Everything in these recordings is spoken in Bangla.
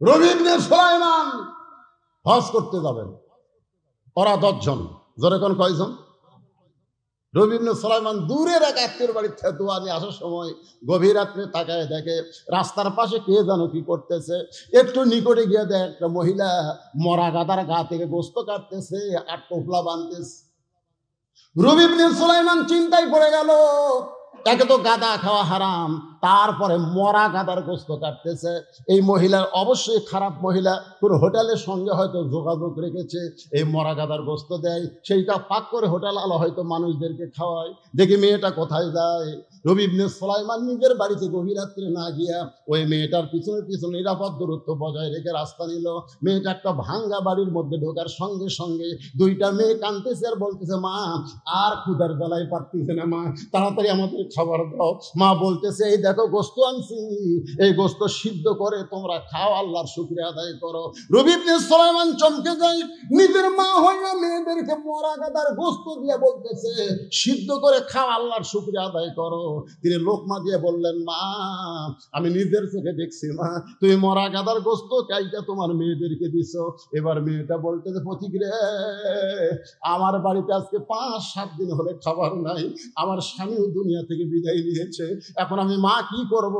রবি ইবনে সুলাইমান হজ করতে যাবেন। ওরা 10 জন। জোরে কোন কয়জন? রবি ইবনে সুলাইমান দূরের এক আত্মীয়ের বাড়ির থেকে দোয়া নিয়ে আসার সময় গভীর রাত্রে তাকায় দেখে রাস্তার পাশে কে যেন কি করতেছে। একটু নিকটে গিয়ে দেখে একটা মহিলা মরা গাদার গা থেকে গোস্ত কাটতেছে আর টোপলা বাঁধতেছে। রবি ইবনে সুলাইমান চিন্তায় পড়ে গেল, একে তো গাদা খাওয়া হারাম, তারপরে মরা গাদার গোস্ত কাটতেছে। এই মহিলার অবশ্যই খারাপ মহিলা, কোনো হোটেলের সঙ্গে হয়তো যোগাযোগ রেখেছে, এই মরা গাদার গোস্ত দেয়, সেইটা পাক করে হোটেল আলো হয়তো মানুষদেরকে খাওয়ায়। দেখি মেয়েটা কোথায় যায়। রবি ইবনে সুলাইমান নিজের বাড়িতে গভীর রাত্রে না গিয়া ওই মেয়েটার পিছনে পিছনে নিরাপদ দূরত্ব বজায় রেখে রাস্তা নিল। মেয়েটা একটা ভাঙ্গা বাড়ির মধ্যে ঢোকার সঙ্গে সঙ্গে 2টা মেয়ে কাঁদতেছে আর বলতেছে, মা আর ক্ষুধার জ্বালায় পারতেছে না, মা তাড়াতাড়ি আমাদের খাবার দাও। মা বলতেছে, এই দেখো গোস্ত আনছি, এই গোস্ত সিদ্ধ করে তোমরা খাও, আল্লাহর শুকরিয়া আদায় করো। রবি ইবনে সুলাইমান চমকে যায়, নিজের মা হইয়া মেয়েদেরকে মরা গাদার গোস্ত দিয়ে বলতেছে সিদ্ধ করে খাও, আল্লাহর শুকরিয়া আদায় করো। তিনি লোকমা দিয়ে বললেন, মা আমি নিজের চোখে দেখছি, মা তুমি মরা গাদার গোস্ত কাইটা তোমার মেয়েদেরকে দিছো। এবার মেয়েটা বলতেছে, পথিক রে, আমার বাড়িতে আজকে 5-7 দিন হলে খাবার নাই, আমার স্বামীও দুনিয়া থেকে বিদায় নিয়েছে, এখন আমি মা কি করব?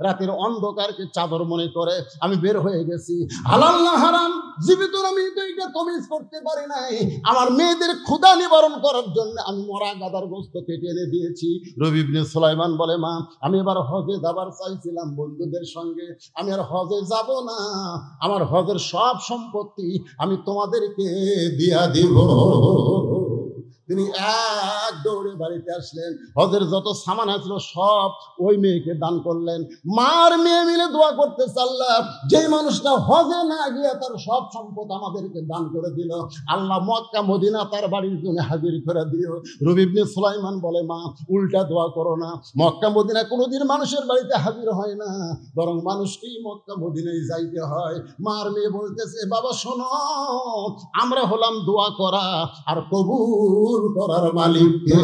রাতের অন্ধকারকে চাদর মনে করে আমি বের হয়ে গেছি। হালাল না হারাম জীবিত আমি এটা তমিজ করতে পারি নাই, আমার মেয়েদের ক্ষুধা নিবারণ করার জন্য আমি মরা গাদার গোস্ত কেটে এনে দিয়েছি। রবি ইবনে সুলাইমান বলে, মা আমি এবার হজে যাবার চাইছিলাম বন্ধুদের সঙ্গে, আমি আর হজে যাব না, আমার হজের সব সম্পত্তি আমি তোমাদেরকে দিয়া দিব। তিনি এক দৌড়ে বাড়িতে আসলেন, হজের যত সামান আসলো সব ওই মেয়েকে দান করলেন। মার মেয়ে মিলে দোয়া করতে চাল্লাহ, যেই মানুষটা হজে না গিয়ে তার সব সম্পদ আমাদেরকে দান করে দিল, আল্লাহ মক্কা মদিনা তার বাড়ির জন্য হাজির করে দিও। রবি ইবনে সুলাইমান বলে, মা উল্টা দোয়া করো না, মক্কা মদিনা কোনোদিন মানুষের বাড়িতে হাজির হয় না, বরং মানুষকেই মক্কা মদিনায় যাইতে হয়। মার মেয়ে বলতেছে, বাবা শোনো, আমরা হলাম দোয়া করা আর কবুল করার মালিককে।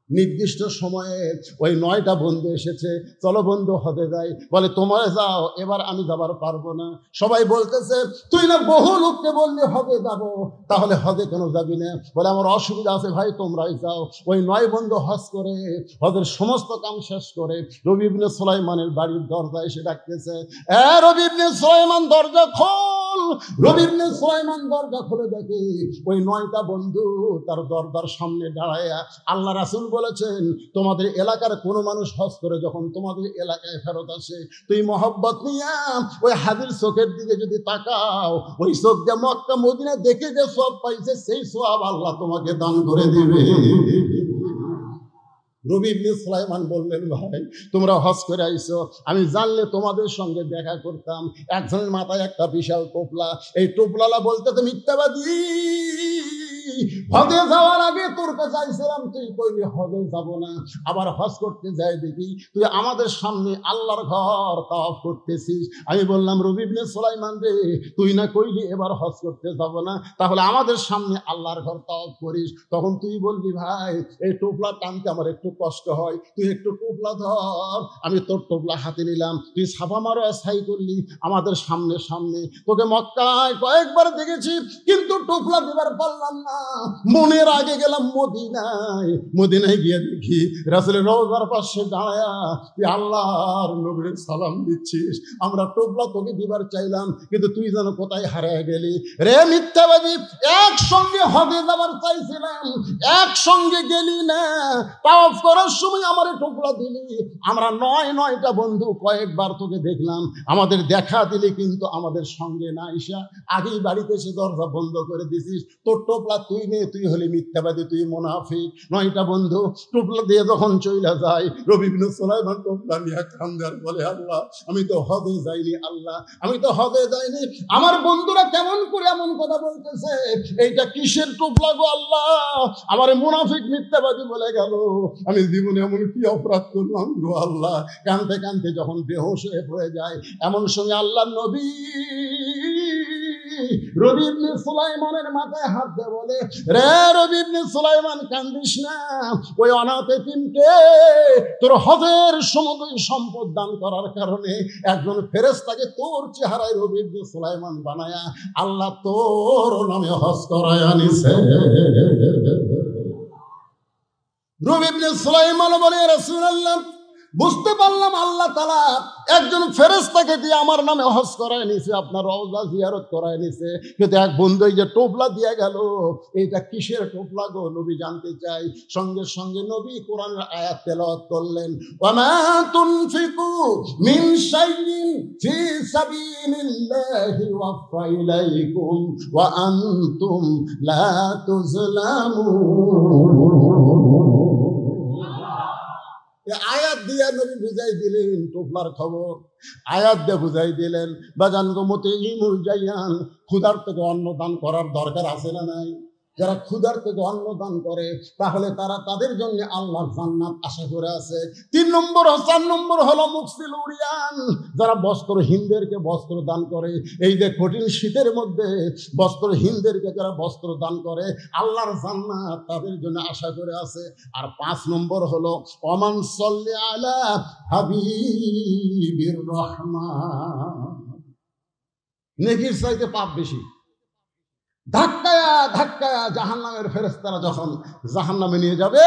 নির্দিষ্ট সময়ে ওই 9টা বন্ধু এসেছে, চলো বন্ধু হজে যাই। বলে, তোমরা যাও, এবার আমি যাবার পারবো না। সবাই বলতেছে, তুই না বহু লোককে বললি হজে যাবো, তাহলে হজে কেন যাবি না? বলে, আমার অসুবিধা আছে ভাই, তোমরাই যাও। ওই 9 বন্ধু হজ করে হজের সমস্ত কাম শেষ করে রবি ইবনে সুলাইমানের বাড়ির দরজা এসে ডাকতেছে, রবি ইবনে সুলাইমান দরজা খোল। রবি ইবনে সুলাইমান দরজা খুলে দেখে ওই 9টা বন্ধু তার দরজার সামনে দাঁড়ায়। আল্লাহ রাসূল বলেছেন, তোমাদের এলাকার কোনো মানুষ হজ করে যখন তোমাদের এলাকায় ফেরত আসে, তুই মহব্বত নিয়ে ওই হাজির চোখের দিকে যদি তাকাও, ওই চোখ দিয়ে মক্কা মদিনা দেখে যে সব পাইছে, সেই সওয়াব আল্লাহ তোমাকে দান করে দিবে। রবি ইবনে সুলাইমান বললেন, ভাই তোমরা হজ করে আইছো, আমি জানলে তোমাদের সঙ্গে দেখা করতাম। একজনের মাথায় একটা বিশাল টোপলা, এই টোপলালা বলতে তো মিথ্যাবাদী, হজে যাওয়ার আগে তোর কাছে চাইছিলাম, তুই কইলি হজে যাব না, আবার হজ করতে যাই দেখি তুই আমাদের সামনে আল্লাহর ঘর তাওয়াফ করতেছিস। আমি বললাম, রবি ইবনে সুলাইমান রে, তুই না কইলি এবার হজ করতে যাব না, তাহলে আমাদের সামনে আল্লাহর ঘর তাওয়াফ করিস। তখন তুই বলবি, ভাই এই টোপলা টানতে আমার একটু কষ্ট হয়, তুই একটু টোপলা ধর। আমি তোর টোপলা হাতে নিলাম, তুই ছাপা মারো ছাই করলি আমাদের সামনে সামনে। তোকে মক্কায় কয়েকবার দেখেছি, কিন্তু টোপলা দিবার পারলাম না। মনের আগে গেলাম মদিনায়, মদিনায় গিয়ে দেখি রাসূলের রওজার পাশে দাঁড়ায়া তুই আল্লাহর নবীর সালাম দিচ্ছিস। আমরা টোপলা তোকে দিবার চাইলাম, কিন্তু তুই যেন কোথায় হারিয়ে গেলি রে মিথ্যাবাদী। একসঙ্গে হজে যাবার চাইছিলাম, একসঙ্গে গেলি না, তাওয়াফ করার সময় আমার টোপলা দিলি। আমরা 9টা বন্ধু কয়েকবার তোকে দেখলাম, আমাদের দেখা দিলি, কিন্তু আমাদের সঙ্গে না এসে আগেই বাড়িতে এসে দরজা বন্ধ করে দিছিস। তোর টোপলা তুই নে, তুই হলি মিথ্যাবাদী, তুই মুনাফিক। 9টা বন্ধু টোপলা দিয়ে যখন চইলা যায়, রবি ইবনে সুলাইমান টোপলা নিয়ে কান্দার বলে, আল্লাহ আমি তো হজে যাইনি, আল্লাহ আমি তো হজে যাইনি, আমার বন্ধুরা কেমন করে এমন কথা বলতেছে, এইটা কিসের টোপলা গো আল্লাহ? আমার মুনাফিক মিথ্যাবাদী বলে গেল, আমি জীবনে এমন কি অপরাধ করলাম গো আল্লাহ? কাঁদতে কাঁদতে যখন বেহুশ হয়ে পড়ে যায়, এমন সময় আল্লাহর নবী রবি ইবনে সুলাইমানের মাথায় হাত দিয়ে বলে, রে রবি ইবনে সুলাইমান কান্দিস না, ওই অনাথ এতিমকে তোর হজের সমুদয় সম্পদ দান করার কারণে একজন ফেরেশতাকে তোর চেহারায় রবি ইবনে সুলাইমান বানায়া আল্লাহ তোর নামে হজ করায় আনিছে। রবি ইবনে সুলাইমান বলে, রাসূলুল্লাহ বুঝতে পারলাম আল্লাহ তাআলা একজন ফেরেশতাকে দিয়ে আমার নামে হজ করায় নিছে, আপনার রওজা জিয়ারত করায় নিছে, কিন্তু এক বন্ধু এই যে টোপলা দিয়ে গেল, এইটা কিসের টোপলা গো? নবী জানতে চাই। সঙ্গে সঙ্গে নবী কোরআনের আয়াত তেলাওয়াত করলেন, ওয়ামা তুনফিকু মিন শাইইন ফি সাবিলিল্লাহি ওয়াফা ইলাইকুম ওয়া আনতুম লা তুজলামুন। আয়াত দিয়ে নবী বুঝাই দিলেন টোপলার খবর, আয়াত দিয়ে বুঝাই দিলেন বাজান গো মুতিমুল জায়ান, ক্ষুধার থেকে অন্ন দান করার দরকার আছে না নাই? যারা ক্ষুধার থেকে অন্ন দান করে তাহলে তারা তাদের জন্য আল্লাহর জান্নাত আশা করে আছে। 4 নম্বর হলো মুকসিল উরিয়ান, যারা বস্ত্রহীনদেরকে বস্ত্র দান করে। এই যে কঠিন শীতের মধ্যে বস্ত্রহীনদেরকে যারা বস্ত্র দান করে আল্লাহর জান্নাত তাদের জন্য আশা করে আছে। আর 5 নম্বর হলো ওমান সাল্লি আলা হাবিবির রহমান, নেকির চাইতে পাপ বেশি। ধাক্কায়া ধাক্কায়া জাহান্নামের ফেরেশতারা যখন জাহান্নামে নিয়ে যাবে,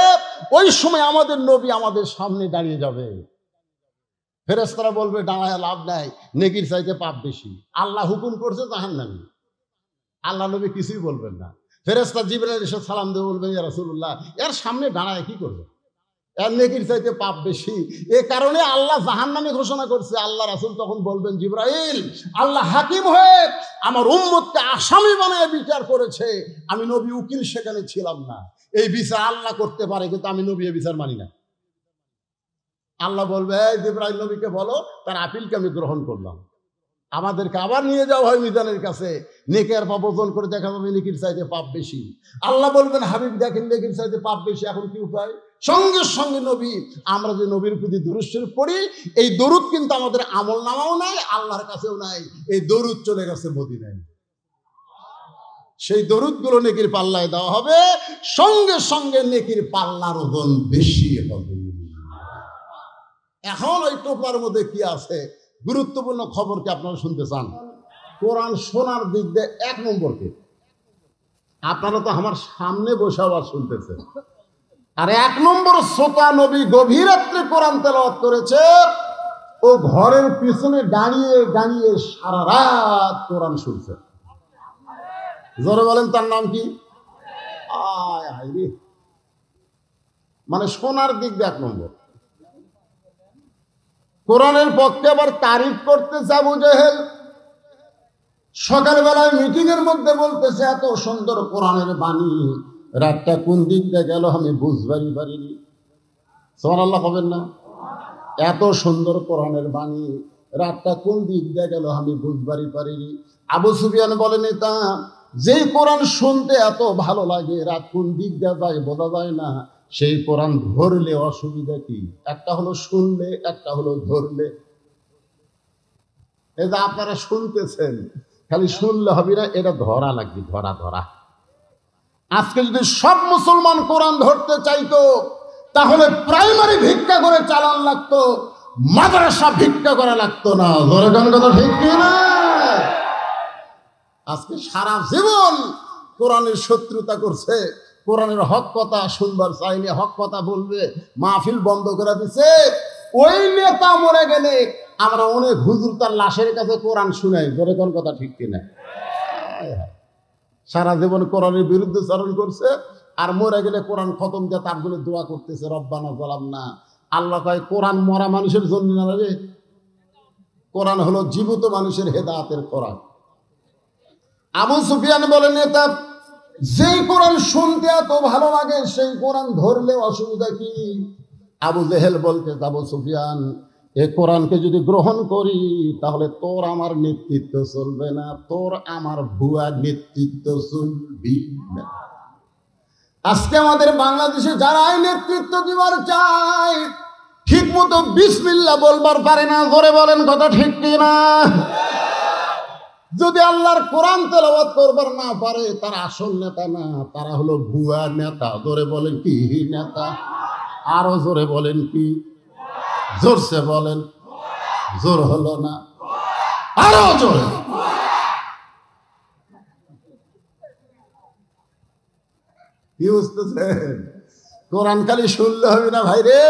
ওই সময় আমাদের নবী আমাদের সামনে দাঁড়িয়ে যাবে। ফেরেশতারা বলবে দাঁড়ায় লাভ নাই, নেকির চাইতে পাপ বেশি। আল্লাহ হুকুম করছে জাহান্নামে, আল্লাহ নবী কিছুই বলবেন না। ফেরেশতা জিবরাইল এসে সালাম দিয়ে বলবেন, ইয়া রাসূলুল্লাহ, এর সামনে দাঁড়ায় কি করবে? এর নেকির চাইতে পাপ বেশি। এ কারণে আল্লাহ জাহান্নামে ঘোষণা করছে। আল্লাহ রাসূল তখন বলবেন, জিবরাইল, আল্লাহ হাকিম হয়ে আমার উম্মতকে আসামি বানায় বিচার করেছে, আমি নবী উকিল সেখানে ছিলাম না। এই বিচার আল্লাহ করতে পারে, কিন্তু আমি নবী এই বিচার মানি না। আল্লাহ বলবে, জিবরাইল নবীকে বলো তার আপিলকে আমি গ্রহণ করলাম। আমাদেরকে আবার নিয়ে যাওয়া হয় মিজানের কাছে, নেকের পাপ ওজন করে দেখা যাবে নেকির চাইতে পাপ বেশি। আল্লাহ বলবেন, হাবিব দেখেন নেকির চাইতে পাপ বেশি, এখন কি উপায়? সঙ্গে সঙ্গে নবী, আমরা যে নবীর প্রতি দুরূদ শরীফ পড়ি, এই দরুদ কিন্তু আমাদের আমল নামাও নাই, আল্লাহর কাছেও নাই। এই দরুদ চলে গেছে মদিনায়, সেই দরুদগুলো নেকির পাল্লায় দেওয়া হবে, সঙ্গে সঙ্গে নেকির পাল্লার ওজন বেশি হবে। এখন ওই টোপলার মধ্যে কি আছে? গুরুত্বপূর্ণ খবর কি আপনারা শুনতে চান? কোরআন শোনার দিক দিয়ে 1 নম্বরকে আপনারা তো আমার সামনে বসে আবার শুনতেছেন। আর 1 নম্বর শ্রোতা নবী গভীর রাত্রে কোরআন তেলাওয়াত করেছে, ও ঘরের পিছনে দাঁড়িয়ে দাঁড়িয়ে সারা রাত কোরআন শুনছে। জোরে বলেন তার নাম কি? আয় হায় রে, মানে শোনার দিক দিয়ে 1 নম্বর। কোরআনের পক্ষে আবার তারিফ করতেছে আবু জেহেল। সকালবেলায় মিটিং এর মধ্যে বলতেছে, এত সুন্দর কোরআনের বাণী, রাতটা কোন দিক দিয়ে গেল আমি বুঝবারই পারিনি। সুবহানাল্লাহ হবেন না? এত সুন্দর কোরআনের বাণী, রাতটা কোন দিক দিয়ে গেল আমি বুঝবারই পারিনি। আবু সুফিয়ান বলেন, এটা যেই কোরআন শুনতে এত ভালো লাগে, রাত কোন দিক দিয়ে যায় বোঝা যায় না, সেই কোরআন ধরলে অসুবিধা কি? একটা হলো শুনলে, একটা হলো ধরলে। এই যে আপনারা শুনতেছেন, খালি শুনলে হবে না, এটা ধরা লাগবে, ধরা ধরা। আজকে যদি সব মুসলমান কোরআন ধরতে চাইতো, তাহলে প্রাইমারি ভিক্ষা করে চালান লাগতো, মাদ্রাসা ভিক্ষা করা লাগতো না। ধরে গান কথা ঠিক কিনা? আজকে সারা জীবন কোরআনের শত্রুতা করছে, কোরআনের হক কথা শুনবার চাইলে হক কথা বলবে, মাহফিল বন্ধ করে দিছে। ওই নেতা মরে গেলে আমরা অনেক হুজুর তার লাশের কাছে কোরআন শুনাই। ধরে কোন কথা ঠিক কিনা? সারা জীবন কোরআনের বিরুদ্ধে চারণ করছে, আর মরে গেলে কোরআন খতম দিয়ে তার জন্য দোয়া করতেছে, রব্বানা যালামনা। আল্লাহ কয় কোরআন মরা মানুষের জন্য না রে, কোরআন হলো জীবিত মানুষের হেদায়েতের কোরআন। আবু সুফিয়ান বলেন, নেতা যেই কোরআন শুনতে এত ভালো লাগে, সেই কোরআন ধরলে অসুবিধা কি? আবু জেহেল বলতে, আবু সুফিয়ান, এই কোরআনকে যদি গ্রহণ করি তাহলে তোর আমার নেতৃত্ব চলবে না, তোর আমার ভুয়া নেতৃত্ব চলবি না। আজকে আমাদের বাংলাদেশে যারাই নেতৃত্ব দিবার চায়, ঠিক মতো বিসমিল্লাহ বলবার পারে না। ধরে বলেন কথা ঠিক কিনা? যদি আল্লাহর কোরআন তেলাওয়াত করবার না পারে তারা আসল নেতা না, তারা হলো ভুয়া নেতা। জোরে বলেন কি নেতা? আরো জোরে বলেন কি? জোরসে বলেন। জোর হলো না, আরো জোরে। কি বুঝতেছেন? কোরআন খালি শুনলে হবে না ভাই রে,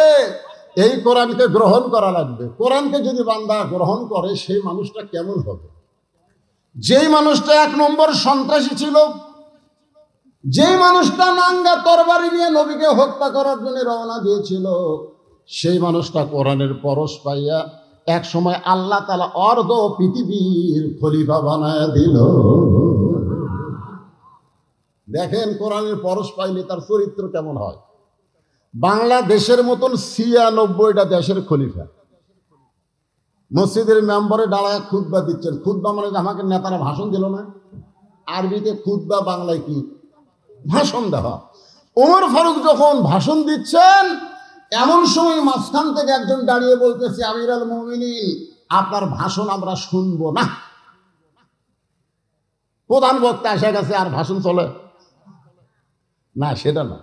এই কোরআনকে গ্রহণ করা লাগবে। কোরআনকে যদি বান্দা গ্রহণ করে সেই মানুষটা কেমন হবে? যেই মানুষটা 1 নম্বর সন্ত্রাসী ছিল, যেই মানুষটা নাঙ্গা তরবারি নিয়ে নবীকে হত্যা করার জন্য রওনা দিয়েছিল, সেই মানুষটা কোরআনের পরশ পাইয়া এক সময় আল্লাহ তাআলা অর্ধ পৃথিবীর খলিফা বানায় দিল। দেখেন কোরআনের পরশ পাইলে তার চরিত্র কেমন হয়। বাংলাদেশের মতন 96টা দেশের খলিফা মসজিদের মেম্বারে দাঁড়ায় খুতবা দিচ্ছেন। খুতবা মানে আমাকে নেতারা ভাষণ দিল না, আরবিতে খুতবা, বাংলায় কি? ভাষণ দেওয়া। ওমর ফারুক যখন ভাষণ দিচ্ছেন, এমন সময় মাঝখান থেকে একজন দাঁড়িয়ে বলতেছে, আমিরুল মুমিনিন, আপনার ভাষণ আমরা শুনবো না। প্রধান বক্তা এসে গেছে, আর ভাষণ চলে না? সেটা না।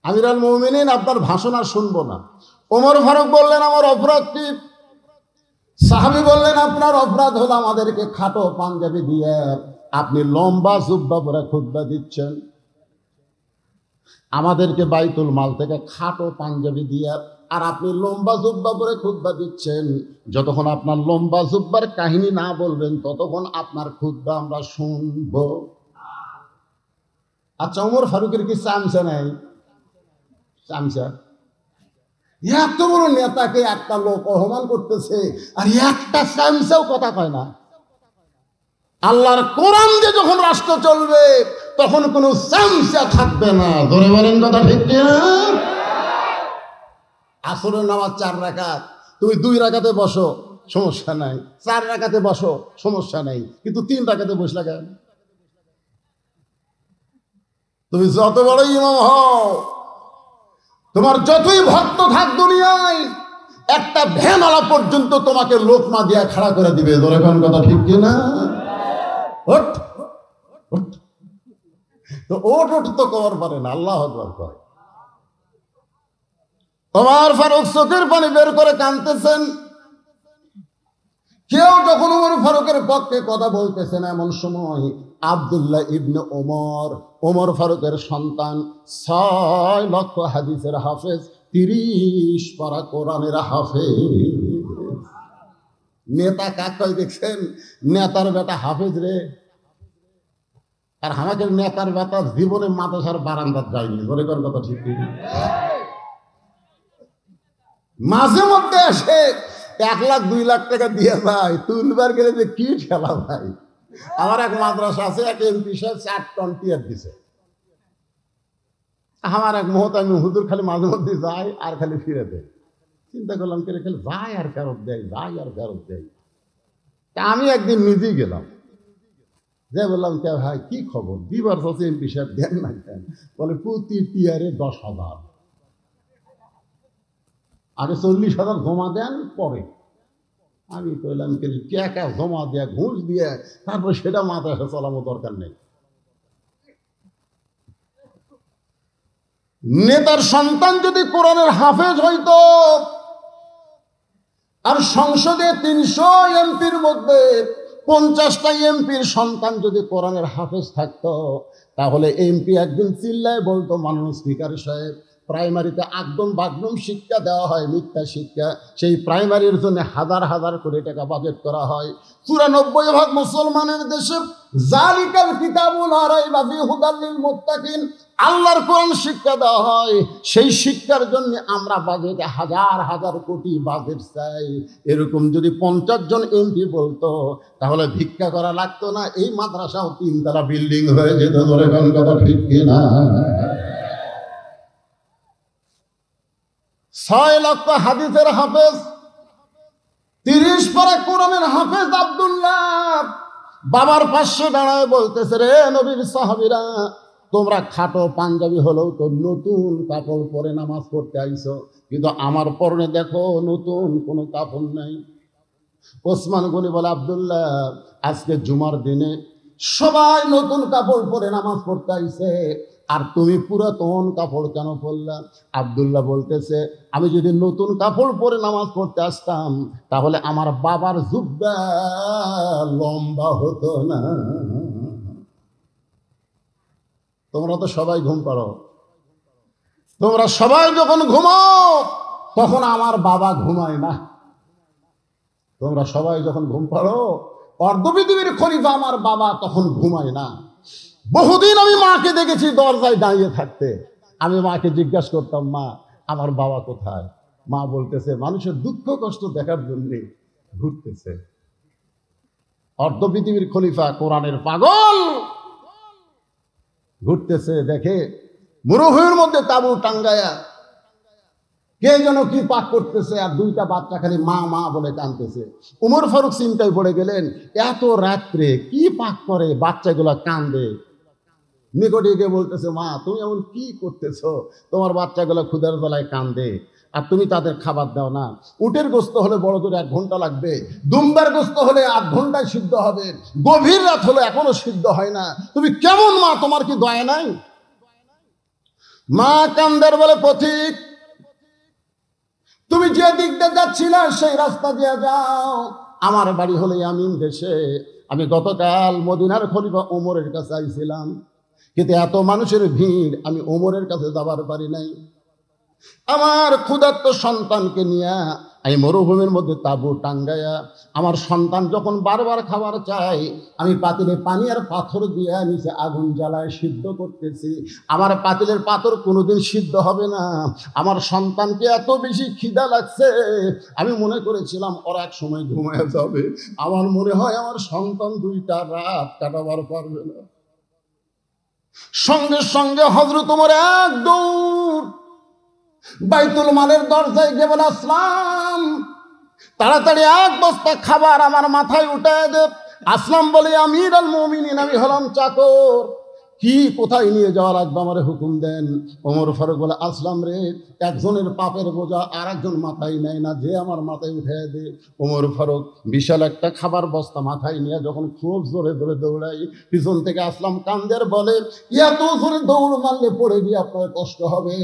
আমিরুল মুমিনিন, আপনার ভাষণ আর শুনবো না। ওমর ফারুক বললেন, আমার অপরাধ কি? সাহাবী বললেন, আপনার অপরাধ হলো আমাদেরকে খাটো পাঞ্জাবি দিয়ে আপনি লম্বা জুব্বা পরে খুতবা দিচ্ছেন, আমাদেরকে বাইতুল মাল থেকে খাটো পাঞ্জাবি দিয়ে আর আপনি লম্বা জুব্বা পরে খুতবা দিচ্ছেন। যতক্ষণ আপনার লম্বা জুব্বার কাহিনী না বলবেন ততক্ষণ আপনার খুতবা আমরা শুনবো। আচ্ছা, ওমর ফারুকের কি চামচা নাই? চামচা? এত বড় নেতাকে একটা লোক অপমান করতেছে, আর একটা চামচাও কথা কয় না। আল্লাহর কোরআন দিয়ে যখন রাষ্ট্র চলবে তখন কোনো চামচা থাকবে না। ধরে বলেন কথা ঠিক কিনা? আসরের নামাজ 4 রাকাত, তুমি 2 রাকাতে বসো, সমস্যা নাই। 4 রাকাতে বসো, সমস্যা নাই। কিন্তু 3 রাকাতে বসলা কেন? তুমি যত বড় ইমাম হও, তোমার যতই ভক্ত থাক দুনিয়ায়, একটা ভ্যানওয়ালা পর্যন্ত তোমাকে লোকমা দিয়া খাড়া করে দিবে। ধরে কোন কথা ঠিক কিনা? ওঠ ওঠ, তো ওঠ ওঠ তো কবার পারে না, আল্লাহু আকবার করে। ওমর ফারুক চোখের পানি বের করে কাঁদতেছেন। কেউ যখন ওমর ফারুকের পক্ষে কথা বলতেছেন, এমন সময় আব্দুল্লাহ ইবনে ওমর, ওমর ফারুকের সন্তান, 6 লক্ষ হাদিসের হাফেজ, 30 পারা কোরআনের হাফেজ। নেতা কাক কয় দেখছেন? নেতার বেটা হাফেজ রে। আর আমাদের নেতার বেটা জীবনে মাদ্রাসার বারান্দার যায়নি। ধরে কোন কথা ঠিক কি? মাঝে মধ্যে এসে 1 লাখ 2 লাখ টাকা দিয়ে ভাই তুলবার গেলে যে কি খেলা ভাই। আমার এক মাদ্রাসা আছে, এক এমপি সাহেব 4 টন টিয়ার দিছে। আমার এক মোহতামি হুজুর খালি মাঝে মধ্যে যায় আর খালি ফিরে দেয়। চিন্তা করলাম কে খালি যায় আর ফেরত দেয়, যায় আর ফেরত দেয়। তা আমি একদিন নিজেই গেলাম, যে বললাম, কে ভাই কি খবর? দিবার হচ্ছে এমপি সাহেব দেন না কেন? বলে প্রতি টিয়ারে 10,000, আগে 40,000 জমা দেন পরে। আমি কইলাম কে জমা দিয়ে ঘুষ দিয়ে তারপর সেটা মাদ্রাসা চালানো দরকার নেই। নেতার সন্তান যদি কোরআনের হাফেজ হইতো, আর সংসদে 300 এমপির মধ্যে 50টা এমপির সন্তান যদি কোরআনের হাফেজ থাকতো, তাহলে এমপি একদিন চিল্লায় বলতো, মাননীয় স্পিকার সাহেব, প্রাইমারিতে একদম বাগদম শিক্ষা দেওয়া হয়, মিথ্যা শিক্ষা। সেই প্রাইমারির জন্য হাজার হাজার কোটি টাকা বাজেট করা হয়। 94% মুসলমানের দেশে জালিকাল কিতাবুল লা রাইবা ফীহি হুদাল লিল মুত্তাকিন, আল্লাহর কোরআন শিক্ষা দেওয়া হয়। সেই শিক্ষার জন্য আমরা বাজেটে হাজার হাজার কোটি বাজেট চাই। এরকম যদি 50 জন এমপি বলতো, তাহলে ভিক্ষা করা লাগতো না, এই মাদ্রাসাও 3 তলা বিল্ডিং হয়ে যেত। ধরে কোন কথা ঠিক কিনা? 6 লক্ষ হাদিসের হাফেজ, 30 পারা কোরআনের হাফেজ আব্দুল্লাহ বাবার পাশে দাঁড়ায় বলতেছে, রে নবীর সাহাবীরা, তোমরা খাটো পাঞ্জাবি হলেও তো নতুন কাপড় পরে নামাজ পড়তে আইছো, কিন্তু আমার পরনে দেখো নতুন কোনো কাপড় নাই। ওসমান গনি বলে, আব্দুল্লাহ, আজকে জুমার দিনে সবাই নতুন কাপড় পরে নামাজ পড়তে আইছে, আর তুমি পুরাতন কাপড় কেন পরলা? আব্দুল্লাহ বলতেছে, আমি যদি নতুন কাপড় পরে নামাজ পড়তে আসতাম তাহলে আমার বাবার জুব্বা লম্বা হতো না। তোমরা তো সবাই ঘুম পাড়ো, তোমরা সবাই যখন ঘুমাও তখন আমার বাবা ঘুমায় না। তোমরা সবাই যখন ঘুম পাড়ো, অর্ধপৃথিবীর খলিফা আমার বাবা তখন ঘুমায় না। বহুদিন আমি মাকে দেখেছি দরজায় দাঁড়িয়ে থাকতে। আমি মাকে জিজ্ঞাসা করতাম, মা, আমার বাবা কোথায়? মা বলতেছে, মানুষের দুঃখ কষ্ট দেখার জন্য ঘুরতেছে। অর্ধপৃথিবীর খলিফা, কোরআনের পাগল, ঘুরতেছে, দেখে মরুভূমির মধ্যে তাঁবু টাঙ্গায়া কে যেন কি পাক করতেছে, আর দুইটা বাচ্চা খালি মা মা বলে কাঁদতেছে। উমর ফারুক চিন্তায় পড়ে গেলেন, এত রাত্রে কি পাক করে, বাচ্চাগুলা কান্দে। নিকটে গিয়ে বলতেছে, মা, তুমি এমন কি করতেছো? তোমার বাচ্চাগুলো ক্ষুধার জ্বালায় কান্দে, আর তুমি তাদের খাবার দাও না। উটের গোস্ত হলে বড় করে 1 ঘন্টা লাগবে, দুম্বার গোস্ত হলে 8 ঘন্টায় সিদ্ধ হবে, গভীর রাত হলে এখনো সিদ্ধ হয় না। তুমি কেমন মা? তোমার কি দয়া নাই? মা কান্দার বলে, পথিক, তুমি যে দিক দিয়ে যাচ্ছিলে সেই রাস্তা দিয়ে যাও। আমার বাড়ি হলে ইয়ামিন দেশে। আমি গতকাল মদিনার খলিফা ওমরের কাছে আইছিলাম, কিন্তু এত মানুষের ভিড়, আমি ওমরের কাছে যাবার পারি নাই। আমার ক্ষুধার্ত সন্তানকে নিয়ে আমি মরুভূমির মধ্যে তাঁবু টাঙ্গায়া, আমার সন্তান যখন বারবার খাবার চাই, আমি পাতিলে পানি আর পাথর দিয়ে নিচে আগুন জ্বালায় সিদ্ধ করতেছি। আমার পাতিলের পাথর কোনোদিন সিদ্ধ হবে না। আমার সন্তানকে এত বেশি খিদা লাগছে, আমি মনে করেছিলাম ওরা এক সময় ঘুমায় যাবে। আমার মনে হয় আমার সন্তান 2টা রাত কাটাবার পারবে না। সঙ্গে সঙ্গে হযরত ওমর এক দৌড় বাইতুল মালের দরজায় গিয়ে বলে, আসলাম, তাড়াতাড়ি 1 বস্তা খাবার আমার মাথায় উঠায় দে। আসলাম বলে, আমির আল মুমিনিন, আমি হলাম চাকর, কি কোথায় নিয়ে যাওয়া লাগবে আমারে হুকুম দেন। ওমর ফারুক বলে, আসলাম রে, একজনের পাপের বোঝা আর একজন মাথায় নেয় না, যে আমার মাথায় উঠায় দে। ওমর ফারুক বিশাল একটা খাবার বস্তা মাথায় নিয়ে যখন খুব জোরে জোরে দৌড়াই, পিছন থেকে আসলাম কান্দের বলে, এত জোরে দৌড় মারলে পড়ে গিয়ে আপনার কষ্ট হবে।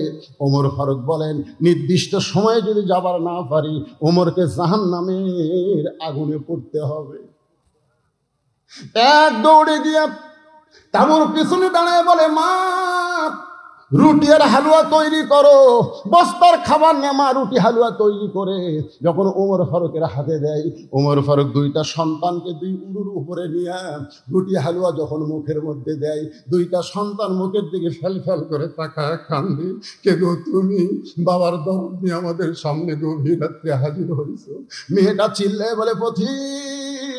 ওমর ফারুক বলেন, নির্দিষ্ট সময়ে যদি যাবার না পারি, ওমরকে জাহান্নামের আগুনে পড়তে হবে। এক দৌড়ে গিয়ে তাঁবুর পিছনে দাঁড়ায় বলে, মা, রুটি আর হালুয়া তৈরি করো। বস্তার খাবার নিয়ে মা রুটি হালুয়া তৈরি করে যখন ওমর ফারুকের হাতে দেয়, ওমর ফারুক 2টা সন্তানকে 2 উড়ুর উপরে নিয়ে রুটি হালুয়া যখন মুখের মধ্যে দেয়, 2টা সন্তান মুখের দিকে ফেল ফেল করে তাকায় কান্দে। কে গো তুমি? বাবার দরদ নিয়ে আমাদের সামনে গভীর রাত্রে হাজির হয়েছো। মেয়েটা চিল্লায় বলে, পথিক,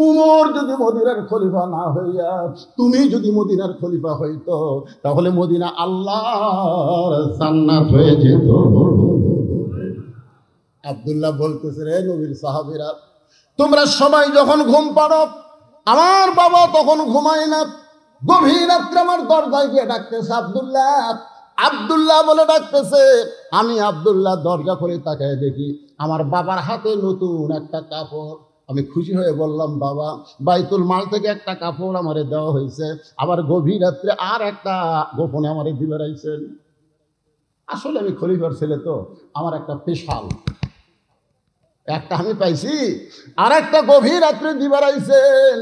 উমর যদি মদিনার খলিফা না হইয়া তুমি যদি মদিনার খলিফা হইতো, তাহলে মদিনা আল্লাহর জান্নাত হয়ে যেত। আব্দুল্লাহ বলতেছে, রে নবীর সাহাবীরা, তোমরা সবাই যখন ঘুম পাড়ো, আমার বাবা তখন ঘুমায় না। গভীর রাত্রে আমার দরজায় গিয়ে ডাকতেছে, আব্দুল্লাহ, আব্দুল্লাহ বলে ডাকতেছে। আমি আব্দুল্লাহ দরজা খুলে তাকায় দেখি আমার বাবার হাতে নতুন একটা কাপড়। আমি খুশি হয়ে বললাম, বাবা, বাইতুল মাল থেকে একটা কাপড় আমারে দেওয়া হয়েছে, আবার গভীর রাত্রে আর একটা গোপনে আমারে দিবে রাইছেন। আসলে আমি খলিফার ছেলে তো, আমার একটা স্পেশাল একটা আমি পাইছি, আর একটা গভীর রাত্রে দিবে রাইছেন।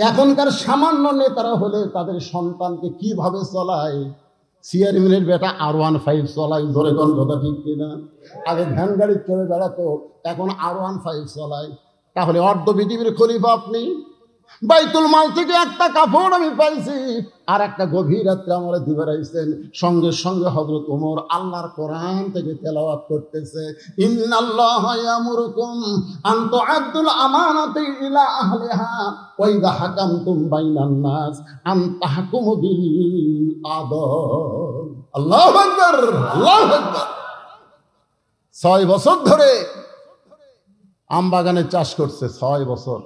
এখনকার সামান্য নেতারা হলে তাদের সন্তানকে কিভাবে চলায়, চেয়ারম্যানের বেটা R15 চলাই, ধরে কোন কথা ঠিক কিনা? আগে ভ্যান গাড়ি চলে বেড়াতো, এখন R15 চলায়। তাহলে অর্ধপৃথিবীর খলিফা আপনি। বাইতুল মাল থেকে একটা কাপড় আমি পাইছি, আর একটা গভীর রাত্রে আমার দিবে রাইছেন। সঙ্গে সঙ্গে হযরত ওমর আল্লাহর কোরআন থেকে তেলাওয়াত করতেছে, ইন্নাল্লাহা ইয়ামুরুকুম আন তুআদ্দুল আমানাতি ইলা আহলিহা ওয়া ইযা হাকামতুম বাইনান নাস আন তাহকুমু বিল আদল। আল্লাহু আকবার, আল্লাহু আকবার। 6 বছর ধরে আম বাগানে চাষ করছে, 6 বছর।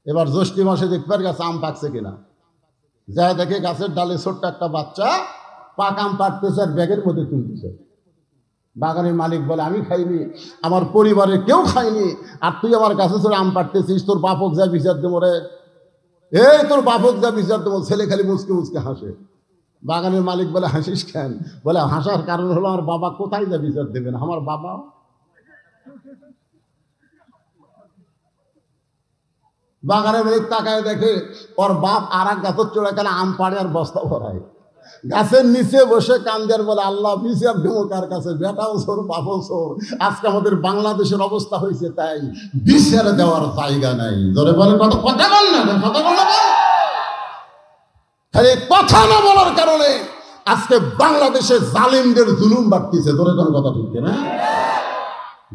এবার জ্যৈষ্ঠ মাসে দেখবার গেছে আম পাকছে কিনা, যা দেখে গাছের ডালে ছোট্ট একটা বাচ্চা পাক আম পাড়তেছে আর ব্যাগের মধ্যে তুলতেছে। বাগানের মালিক বলে আমি খাইনি, আমার পরিবারের কেউ খায়নি, আর তুই আমার কাছে চলে আম পাড়তেছিস, তোর বাপক যা বিচার দেবো রে, এই তোর বাপক যা বিচার দেবো। ছেলে খালি মুচকে মুচকে হাসে। বাগানের মালিক বলে হাসিস কেন? বলে হাসার কারণ হলো আমার বাবা কোথায় যা বিচার দেবেন, আমার বাবা। বাগানের মালিক তাকায় দেখে ওর বাপ আর এক গাছের চড়ে গেলে আম পাড়ে আর বস্তা ভরায়, গাছের নিচে বসে কান্দার বলে আল্লাহ বিচার দেবো কার কাছে, বেটাও চোর বাপও চোর, আজকে আমাদের বাংলাদেশের অবস্থা হয়েছে তাই, বিচার দেওয়ার জায়গা নাই। ধরে বলে কত কথা বল না, কথা বল না, খালি কথা না বলার কারণে আজকে বাংলাদেশে জালিমদের জুলুম বাড়তিছে। ধরে কোন কথা ঠিক না?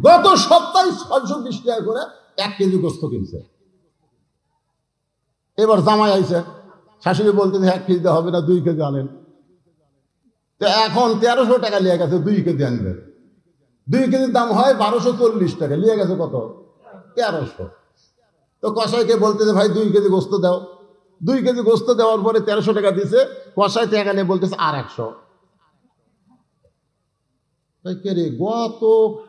গত সপ্তাহে 620 টাকা করে 1 কেজি গোস্ত কিনছে। এবার জামাই আইছে, শাশুড়ি বলতেছে 1 কেজি হবে না, 2 কেজি আনেন। তো এখন 1300 টাকা লিয়ে গেছে, 2 কেজি আনবে। 2 কেজির দাম হয় 1240 টাকা, লিয়ে গেছে কত? 1300। তো কসাইকে বলতেছে ভাই 2 কেজি গোস্ত দাও। 2 কেজি গোস্ত দেওয়ার পরে 1300 টাকা দিছে। কসাই টাকা নিয়ে বলতেছে আর 100। কে রে, গত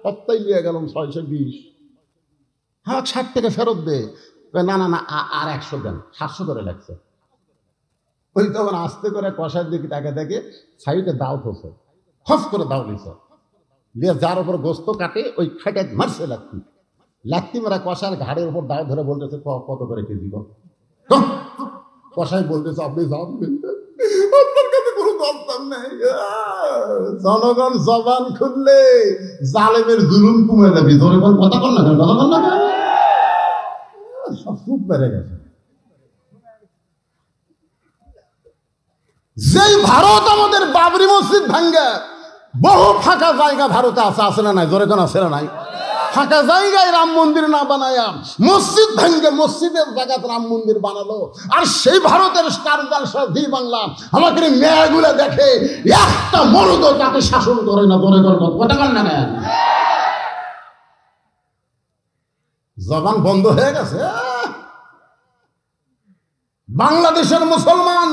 সপ্তাহে লিয়ে গেলাম 620, হ্যাঁ 60 টাকা ফেরত দে। না না না, আর 100 দেন, 700 করে লাগছে। ওই তখন আস্তে করে কষার দিকে তাকে দেখে সাইডে দাও থসে, হস করে দাও নিছে, দিয়ে যার উপর গোস্ত কাটে ওই খাইটা মারছে লাত্তি। লাত্তি মারা কষার ঘাড়ের উপর দাও ধরে বলতেছে কত করে কেজি গো? কষাই বলতেছে আপনি জানবেন, আপনার কাছে কোনো দরকার নেই। জনগণ জবান খুললে জালেমের জুলুম কমে যাবে। জনগণ কথা বল না, কথা বল না, সব চুপ মেরে গেছে। যেই ভারত আমাদের বাবরি মসজিদ ভাঙ্গে, বহু ফাঁকা জায়গা ভারতে আছে, আছে না নাই? জোরে কোন আছে না নাই? ফাঁকা জায়গায় রাম মন্দির না বানায়া মসজিদ ভাঙ্গে মসজিদের জায়গাতে রাম মন্দির বানালো। আর সেই ভারতের স্টারদার জি বাংলা আমাকে মেয়েগুলো দেখে, একটা মরদ তাকে শাসন করে না। জোরে কোন কথা বল না, জবান বন্ধ হয়ে গেছে। বাংলাদেশের মুসলমান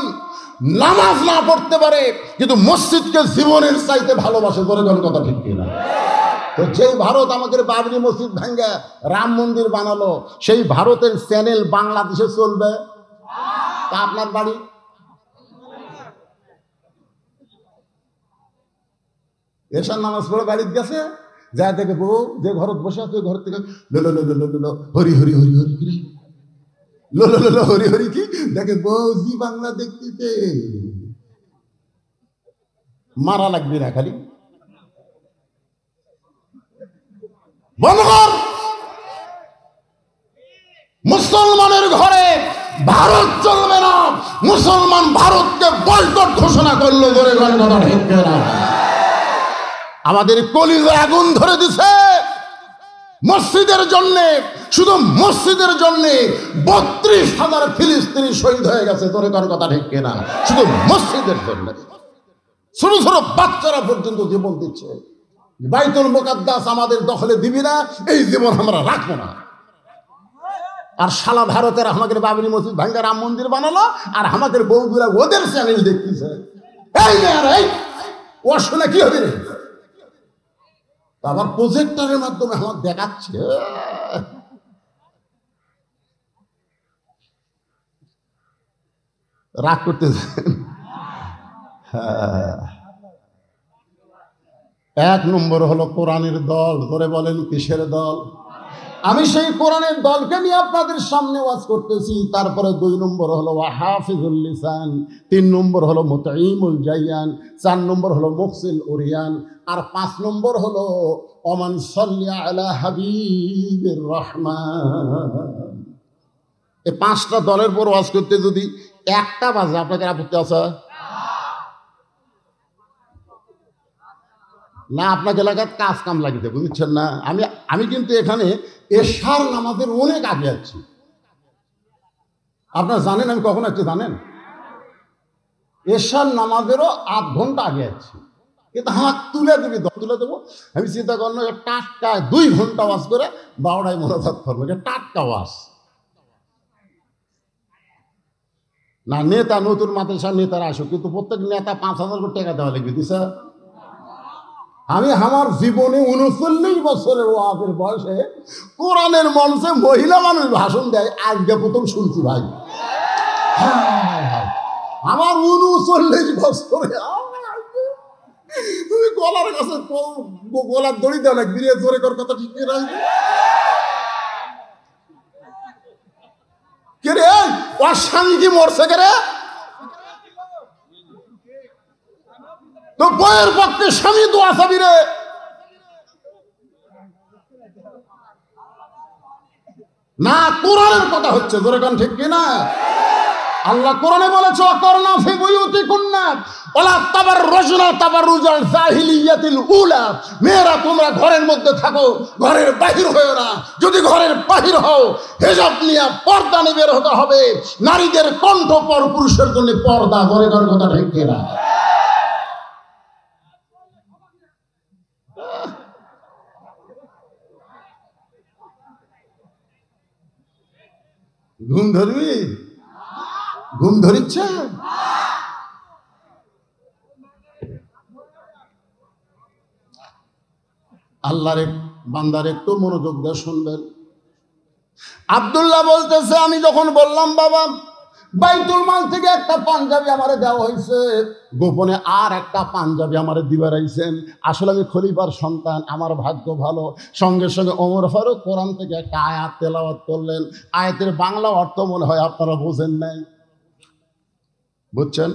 নামাজ না পড়তে পারে কিন্তু মসজিদকে জীবনের চাইতে ভালোবাসে। করে কোন কথা ঠিক কিনা? তো যেই ভারত আমাদের বাবরি মসজিদ ভাঙ্গা রাম মন্দির বানালো, সেই ভারতের চ্যানেল বাংলাদেশে চলবে? তা আপনার বাড়ি এসার নামাজ পড়ে বাড়িতে গেছে, যা দেখে বউ যে ঘরত বসে আছে ঘর থেকে লো লো লো লো লো লো হরি হরি হরি হরি কি লো লো লো লো হরি হরি কি দেখে বউ জি বাংলা দেখতেছে। মারা লাগবে না খালি বন্ধুগণ, মুসলমানের ঘরে ভারত চলবে না। মুসলমান ভারতকে বয়কট ঘোষণা করলো। ধরে কথা ঠিক না? আমাদের কলিজা আগুন ধরে দিছে মসজিদের জন্য, শুধু মসজিদের জন্য 32,000 ফিলিস্তিনি শহীদ হয়ে গেছে। ধরে কথা ঠিক কিনা? শুধু মসজিদের জন্য ছোট ছোট বাচ্চারা পর্যন্ত জীবন দিচ্ছে। বাইতুল মুকাদ্দাস আমাদের দখলে দিবি না, এই জীবন আমরা রাখবো না। আর সারা ভারতের আমাদের বাবরি মসজিদ ভাঙ্গা রাম মন্দির বানালো, আর আমাদের বউগুলা ওদের চ্যানেল দেখতেছে। এই মেয়ের এই ও শুনে কি হবে রে? আবার প্রজেক্টরের মাধ্যমে আমার দেখাচ্ছে। রাগ করতেছেন? হ্যাঁ, 1 নম্বর হলো কোরআনের দল। ধরে বলেন কিসের দল? আমি সেই কোরআনের দলকে নিয়ে আপনাদের সামনে ওয়াজ করতেছি। তারপরে 2 নম্বর হলো হাফিজুল লিসান, 3 নম্বর হলো মুতাইমুল জাইয়ান, 4 নম্বর হলো মুফসিল উরিয়ান, আর 5 নম্বর হলো ওমান সাল্লি আলা হাবিবির রহমান। এই 5টা দলের পর ওয়াজ করতে যদি 1টা বাজে আপনাদের আপত্তি আছে না? আপনাকে এলাকার কাজ কাম লাগিতে বুঝছেন না? আমি কিন্তু এখানে এশার নামাজের অনেক আগে আছি। আপনারা জানেন আমি কখন আছি জানেন? এশার নামাজেরও 8 ঘন্টা আগে আছি। কিন্তু হাত তুলে দিবি, তুলে দেবো। আমি চিন্তা করলাম টাটকা 2 ঘন্টা ওয়াজ করে 12টায় মোনাজাত করবো, টাটকা ওয়াজ না। নেতা নতুন মাদ্রাসার নেতারা আসুক, কিন্তু প্রত্যেক নেতা 5,000 করে টাকা দেওয়া লাগবে। দিছে আমি আমার জীবনে 39 বছরের ওয়াজের বয়সে কোরআনের মঞ্চে মহিলা মানুষ ভাষণ দেয় আজকে প্রথম শুনছি ভাই। আমার 39 বছরে তুমি গলার কাছে গলার দড়ি দেওয়া লাগবে জোরে কর কথা ঠিক না কে রে ওর স্বামী কি মরছে কে রে তো বইয়ের পক্ষে স্বামী দোয়া চাবি রে না কোরআনের কথা হচ্ছে জোরে কান ঠিক কিনা আল্লাহ কোরআনে বলেছে অকরনা ফি বুয়ুতিকুন্না ওয়ালা তাবাররুজনা তাবাররুজাল জাহিলিয়াতিল উলা মেয়েরা তোমরা ঘরের মধ্যে থাকো ঘরের বাহির হও না যদি ঘরের বাহির হও হিজাব নিয়ে পর্দা নিয়ে বের হতে হবে নারীদের কণ্ঠ পর পুরুষের জন্য পর্দা জোরে কান কথা ঠিক কিনা ঘুম ধরবি ঘুম ধরিচ্ছে আল্লাহর বান্দার একটু মনোযোগ দিয়ে শুনবেন আব্দুল্লাহ বলতেছে আমি যখন বললাম বাবা বাইতুল মাল থেকে একটা পাঞ্জাবি আমারে দেওয়া হয়েছে গোপনে আর একটা পাঞ্জাবি আমারে দিবার আইছেন আসলে আমি খলিফার সন্তান আমার ভাগ্য ভালো সঙ্গে সঙ্গে ওমর ফারুক কোরআন থেকে একটা আয়াত তেলাওয়াত করলেন আয়াতের বাংলা অর্থ মনে হয় আপনারা বুঝেন নাই বুঝছেন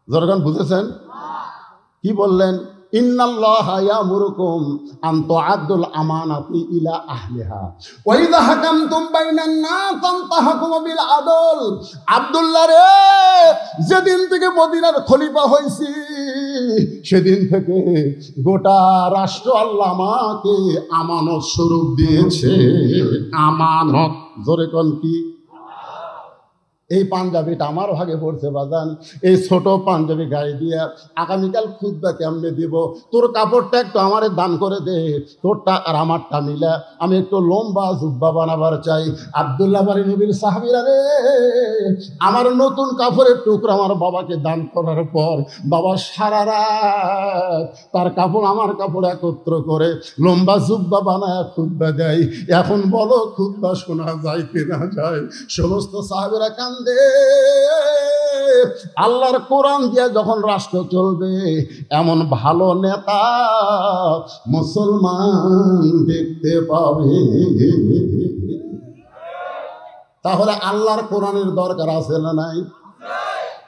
যখন বুঝেছেন কি বললেন ইন্নাল্লাহা ইয়ামুরুকুম আন তুআদ্দুল আমানাতি ইলা আহলিহা ওয়া ইযা হাকামতুম বাইনান নাস আন তাহকুমু বিল আদল আব্দুল্লাহ রে যেদিন থেকে মদিনার খলিফা হইছি সেদিন থেকে গোটা রাষ্ট্র আল্লাহ আমাকে আমানত স্বরূপ দিয়েছে আমানত জোরে কোন কি এই পাঞ্জাবিটা আমার ভাগে পড়ছে বাজান এই ছোট পাঞ্জাবি গায়ে দিয়া আগামীকাল খুতবা কেমনে দিব তোর কাপড়টা একটু আমারে দান করে দে তোরটা আর আমারটা মিলা আমি একটু লম্বা জুব্বা বানাবার চাই আব্দুল্লাহ বাড়ি নবীর সাহাবীরা রে আমার নতুন কাপড়ের টুকরা আমার বাবাকে দান করার পর বাবা সারা রাত তার কাপড় আমার কাপড় একত্র করে লম্বা জুব্বা বানায় খুতবা দেয় এখন বলো খুতবা শোনা যায় কিনা যায় সমস্ত সাহাবীরা আল্লাহর কোরআন দিয়ে যখন রাষ্ট্র চলবে এমন ভালো নেতা মুসলমান দেখতে পাবে তাহলে আল্লাহর কোরআনের দরকার আছে না নাই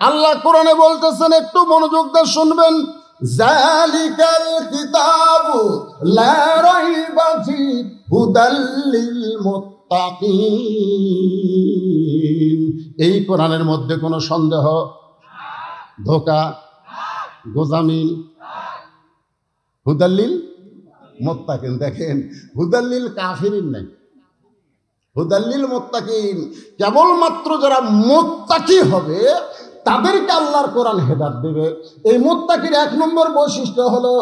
আল্লাহ কোরআনে বলতেছেন একটু মনোযোগ দিয়ে শুনবেন জালিকাল কিতাবু লা রাইবা ফি হুদাল লিল মুত্তাকিন এই কোরআনের মধ্যে কোনো সন্দেহ ধোঁকা গোজামিল হুদাল্লিল মুত্তাকিন দেখেন হুদাল্লিল কাফিরিন নাই হুদাল্লিল মুত্তাকিন কেবলমাত্র যারা মুত্তাকি হবে তাদেরকে আল্লাহর কোরআন হেদায়েত দেবে এই মুত্তাকির এক নম্বর বৈশিষ্ট্য হলো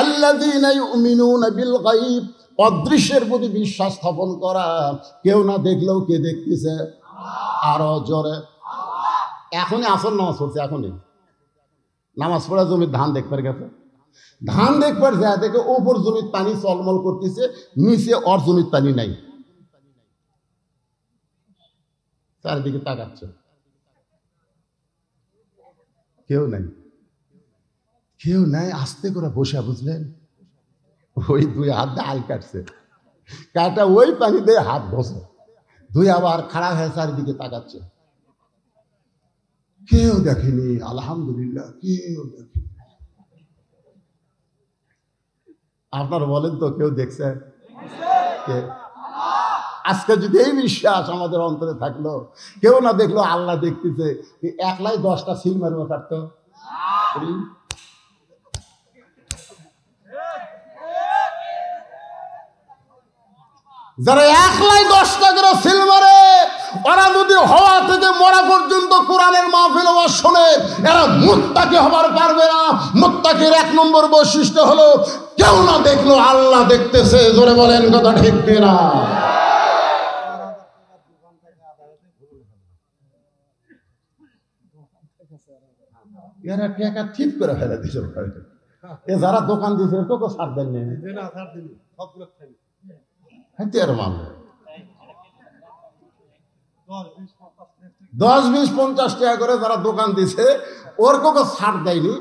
আল্লাযীনা ইউমিনুনা বিল গায়ব অদৃশ্যের প্রতি বিশ্বাস স্থাপন করা কেউ না দেখলেও কে দেখতেছে আরো জোরে এখনই আসর নামাজ পড়ছে এখনই নামাজ পড়া জমির ধান দেখবার গেছে ধান দেখবার যায় দেখে ওপর জমির পানি চলমল করতেছে নিচে ওর জমির পানি নাই চারিদিকে তাকাচ্ছে কেউ নাই আস্তে করে বসে বুঝলেন ওই দুই হাত দিয়ে আল কাটছে কাটা ওই পানি দিয়ে হাত বসে দুই আবার খাড়া হয়ে চারিদিকে তাকাচ্ছে কেউ দেখেনি আলহামদুলিল্লাহ কেউ দেখেনি আপনারা বলেন তো কেউ দেখছে কে আজকে যদি এই বিশ্বাস আমাদের অন্তরে থাকলো কেউ না দেখলো আল্লাহ দেখতেছে একলাই 10টা সিল মারবো কাটতো যারা একলাই 10টা করে সিল মারে ওরা যদি হওয়া থেকে মরা পর্যন্ত কোরআনের মাহফিল ওয়াজ শোনে এরা মুত্তাকি হবার পারবে না মুত্তাকির এক নম্বর বৈশিষ্ট্য হলো কেউ না দেখলো আল্লাহ দেখতেছে জোরে বলেন কথা ঠিক কিনা এরা টাকা ঠিক করে ফেলে দিছে এ যারা দোকান দিয়েছে তোকে ছাড় দেন নেই, 10-20-50 টাকা করে যারা দোকান দিছে ওর কোকে ছাড় দেয়নি।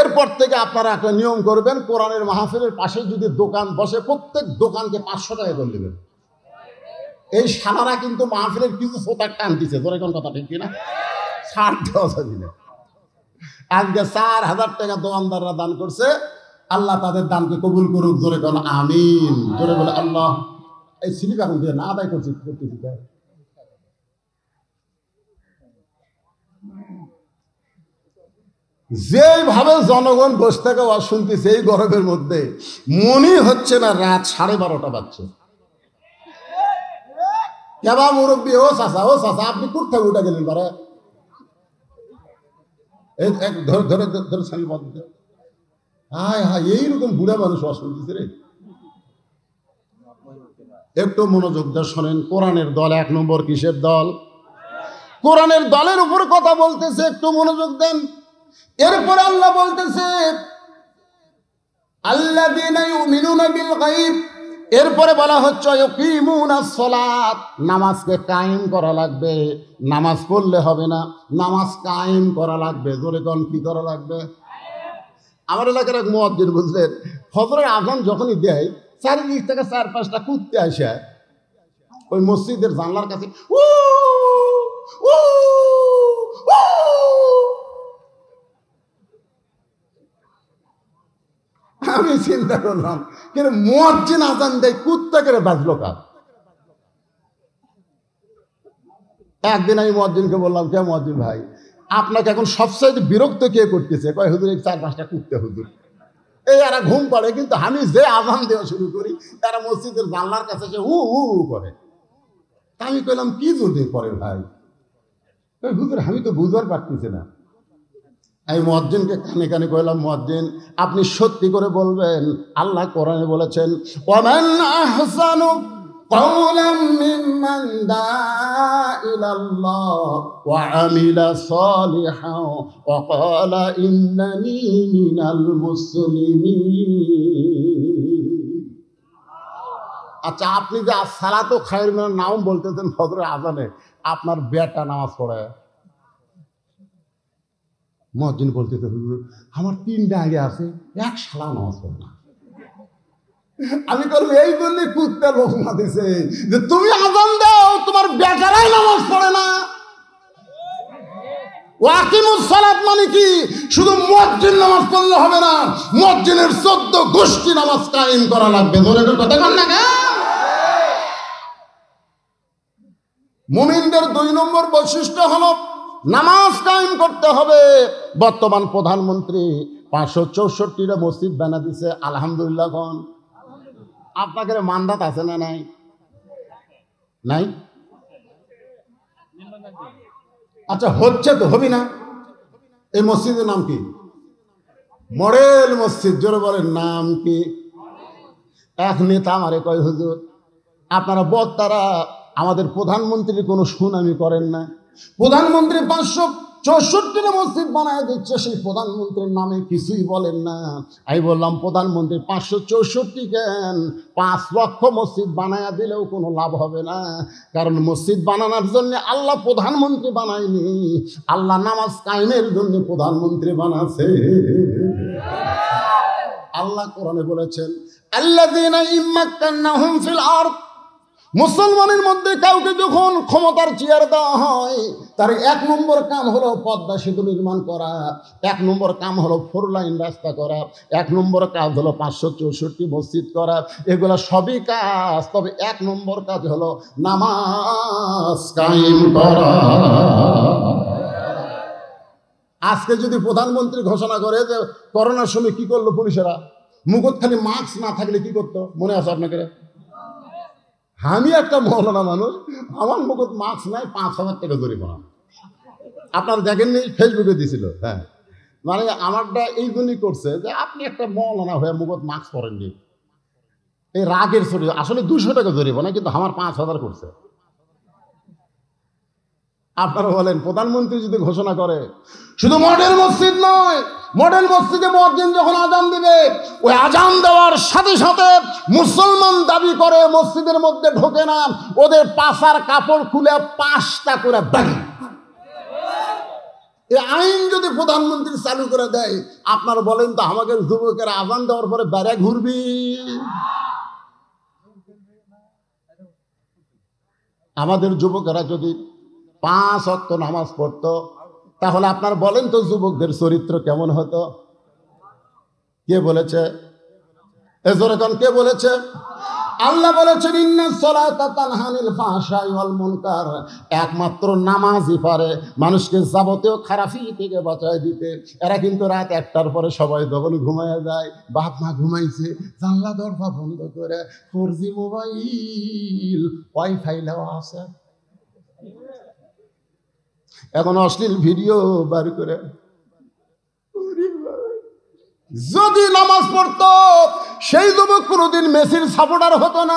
এরপর থেকে আপনারা একটা নিয়ম করবেন, কোরআনের মাহফিলের পাশে যদি দোকান বসে প্রত্যেক দোকানকে 500 টাকা করে দেবেন। এই শালারা কিন্তু মাহফিলের কিছু সোতার টান দিছে, ধরে কোন কথা ঠিক কিনা? ছাড় দেওয়া যাবে না। আজকে 4000 টাকা দোকানদাররা দান করছে, আল্লাহ তাদের দানকে কবুল করুক, জোরে কোন আমিন। জোরে বলে আল্লাহ। এই স্লিপ এখন দিয়ে না আদায় করছি করতেছি। যেভাবে জনগণ বসে থেকে ওয়াজ শুনতেছে এই গরমের মধ্যে, মনই হচ্ছে না রাত 12:30 বাজছে। কেবা মুরব্বী, ও চাচা আপনি কোথায় উঠে গেলেন? বারে এইরকম বুড়া মানুষ ওয়াজ শুনতেছে রে। একটু মনোযোগ দিয়ে শোনেন। কোরআনের দল 1 নম্বর কিসের দল? কোরআনের দলের উপর কথা বলতেছে, একটু মনোযোগ দেন। এরপর আল্লাহ বলতেছে আল্লাযীনা ইউমিনুনা বিল গায়ব। এরপরে বলা হচ্ছে ইয়াকিমুনাস সালাত, নামাজকে কায়েম করা লাগবে। নামাজ পড়লে হবে না, নামাজ কায়েম করা লাগবে। জোরে কোন কি করা লাগবে? আমার এলাকার এক মুয়াজ্জিন বুঝলেন, ফজরের আযান যখনই দেয় চারিদিক থেকে 4-5টা কুত্তে আসে ওই মসজিদের জানলার কাছে উ উ উ। আমি চিন্তা করলাম, কিন্তু মুয়াজ্জিন আযান দেয়, কুত্তা করে বাজলো কার? একদিন আমি মুয়াজ্জিনকে বললাম, কে মুয়াজ্জিন ভাই, আপনাকে এখন সবচেয়ে বিরক্ত কে করতেছে? কয় হুজুর এই 4-5টা কুত্তে হুজুর। এই এরা ঘুম পাড়ে, কিন্তু আমি যে আযান দেওয়া শুরু করি তারা মসজিদের জানলার কাছে এসে হু হু করে। আমি কইলাম কি যদি করে ভাই? হুজুর আমি তো বুঝবার পারতেছি না। আমি মুয়াজ্জিনকে কানে কানে কইলাম, মুয়াজ্জিন আপনি সত্যি করে বলবেন, আল্লাহ কোরআনে বলেছেন ওয়ামান আহসানু কাওলাম মিম্মান দাআ ইলাল্লাহ ওয়া আমিলা সালিহান ওয়া ক্বালা ইন্নানী মিনাল মুসলিমিন। আচ্ছা, আপনি যে সালাতু খায়রুন মিনান নাওম বলতেছেন ফজরের আযানে, আপনার বেটা নামাজ পড়ে? মুয়াজ্জিন বলতেছে হুজুর আমার 3টা আগে আছে, এক শালা নামাজ পড়ে না। আমি বললাম এই জন্য কুত্তা লোকমা দিছে যে তুমি আযান দাও, তোমার বেটারাই নামাজ পড়ে না। ওয়াকিমুস সালাত মানে কি? শুধু মুয়াজ্জিন নামাজ পড়লে হবে না, মুয়াজ্জিনের 14 গোষ্ঠী নামাজ কায়েম করা লাগবে। ধরে কথা কন না কেন? মুমিনদের 2 নম্বর বৈশিষ্ট্য হলো নামাজ কায়েম করতে হবে। বর্তমান প্রধানমন্ত্রী 564টা মসজিদ বানা দিছে, আলহামদুলিল্লাহ। কোন আপনাকে মান্দাত আছে না নাই? নাই? আচ্ছা হচ্ছে তো, হবি না? এই মসজিদের নাম কি? মডেল মসজিদ। জোরে বলেন নাম কি? এক নেতা আমারে কয় হুজুর আপনারা বক্তারা আমাদের প্রধানমন্ত্রীর কোনো সুনামি করেন না। প্রধানমন্ত্রী 564টা মসজিদ বানায় দিচ্ছে, সেই প্রধানমন্ত্রীর নামে কিছুই বলেন না। আমি বললাম প্রধানমন্ত্রী 564 কেন, 5 লক্ষ মসজিদ বানায় দিলেও কোনো লাভ হবে না। কারণ মসজিদ বানানোর জন্য আল্লাহ প্রধানমন্ত্রী বানায়নি, আল্লাহ নামাজ কায়েমের জন্য প্রধানমন্ত্রী বানাছে। আল্লাহ কোরআনে বলেছেন আল্লাযীনা ইম্মাক্কান্নাহুম ফিল আরদ। মুসলমানের মধ্যে কাউকে যখন ক্ষমতার চেয়ার দেওয়া হয়, তার 1 নম্বর কাম হলো পদ্মা সেতু নির্মাণ করা, 1 নম্বর কাম হলো 4 লাইন রাস্তা করা, 1 নম্বর কাজ হলো 564 মসজিদ করা। এগুলো সবই কাজ, তবে 1 নম্বর কাজ হলো নামাজ কায়েম করা। আজকে যদি প্রধানমন্ত্রী ঘোষণা করে যে করোনার সময় কি করলো পুলিশেরা, মুখত খালি মাস্ক না থাকলে কি করতো মনে আছে আপনাকে? আমি একটা মৌলানা মানুষ, আমার মুখত মাস্ক নাই, 5000 টাকা জরিমানা। আপনারা দেখেননি, ফেসবুকে দিছিল। হ্যাঁ, মানে আমারটা এই জন্যই করছে যে আপনি একটা মৌলানা হয়ে মুখত মাস্ক পরেননি, এই রাগের ছড়ি। আসলে 200 টাকা জরিমানা, কিন্তু আমার 5000 করছে। আপনারা বলেন প্রধানমন্ত্রী যদি ঘোষণা করে, শুধু মডেল মসজিদ নয়, মডেল মসজিদে মুয়াজ্জিন যখন আজান দিবে, ওই আজান দেওয়ার সাথে সাথে মুসলমান দাবি করে মসজিদের মধ্যে ঢোকে না, ওদের পাছার কাপড় খুলে 5টা করে দেয়। এই আইন যদি প্রধানমন্ত্রী চালু করে দেয়, আপনারা বলেন তো আমাদের যুবকেরা আজান দেওয়ার পরে বেড়ে ঘুরবি? আমাদের যুবকেরা যদি 5 ওয়াক্ত নামাজ পড়তো, তাহলে আপনারা বলেন তো যুবকদের চরিত্র কেমন হতো? কে বলেছে? এজরকান কে বলেছে? আল্লাহ বলেছেন ইন্নাস সালাতা তানহা আনিল ফাহশাই ওয়াল মুনকার, একমাত্র নামাজই পারে মানুষকে যাবতীয় খারাপি থেকে বাঁচায় দিতে। এরা কিন্তু রাত 1টার পরে সবাই যখন ঘুমায় যায়, বাপ মা ঘুমাইছে, জানলা দরজা বন্ধ করে 4G মোবাইল ওয়াইফাই দেওয়া আছে, এখন অশ্লীল ভিডিও বার করে। যদি নামাজ পড়তো, সেই যুবক কোনোদিন মেসির সাপোর্টার হতো না।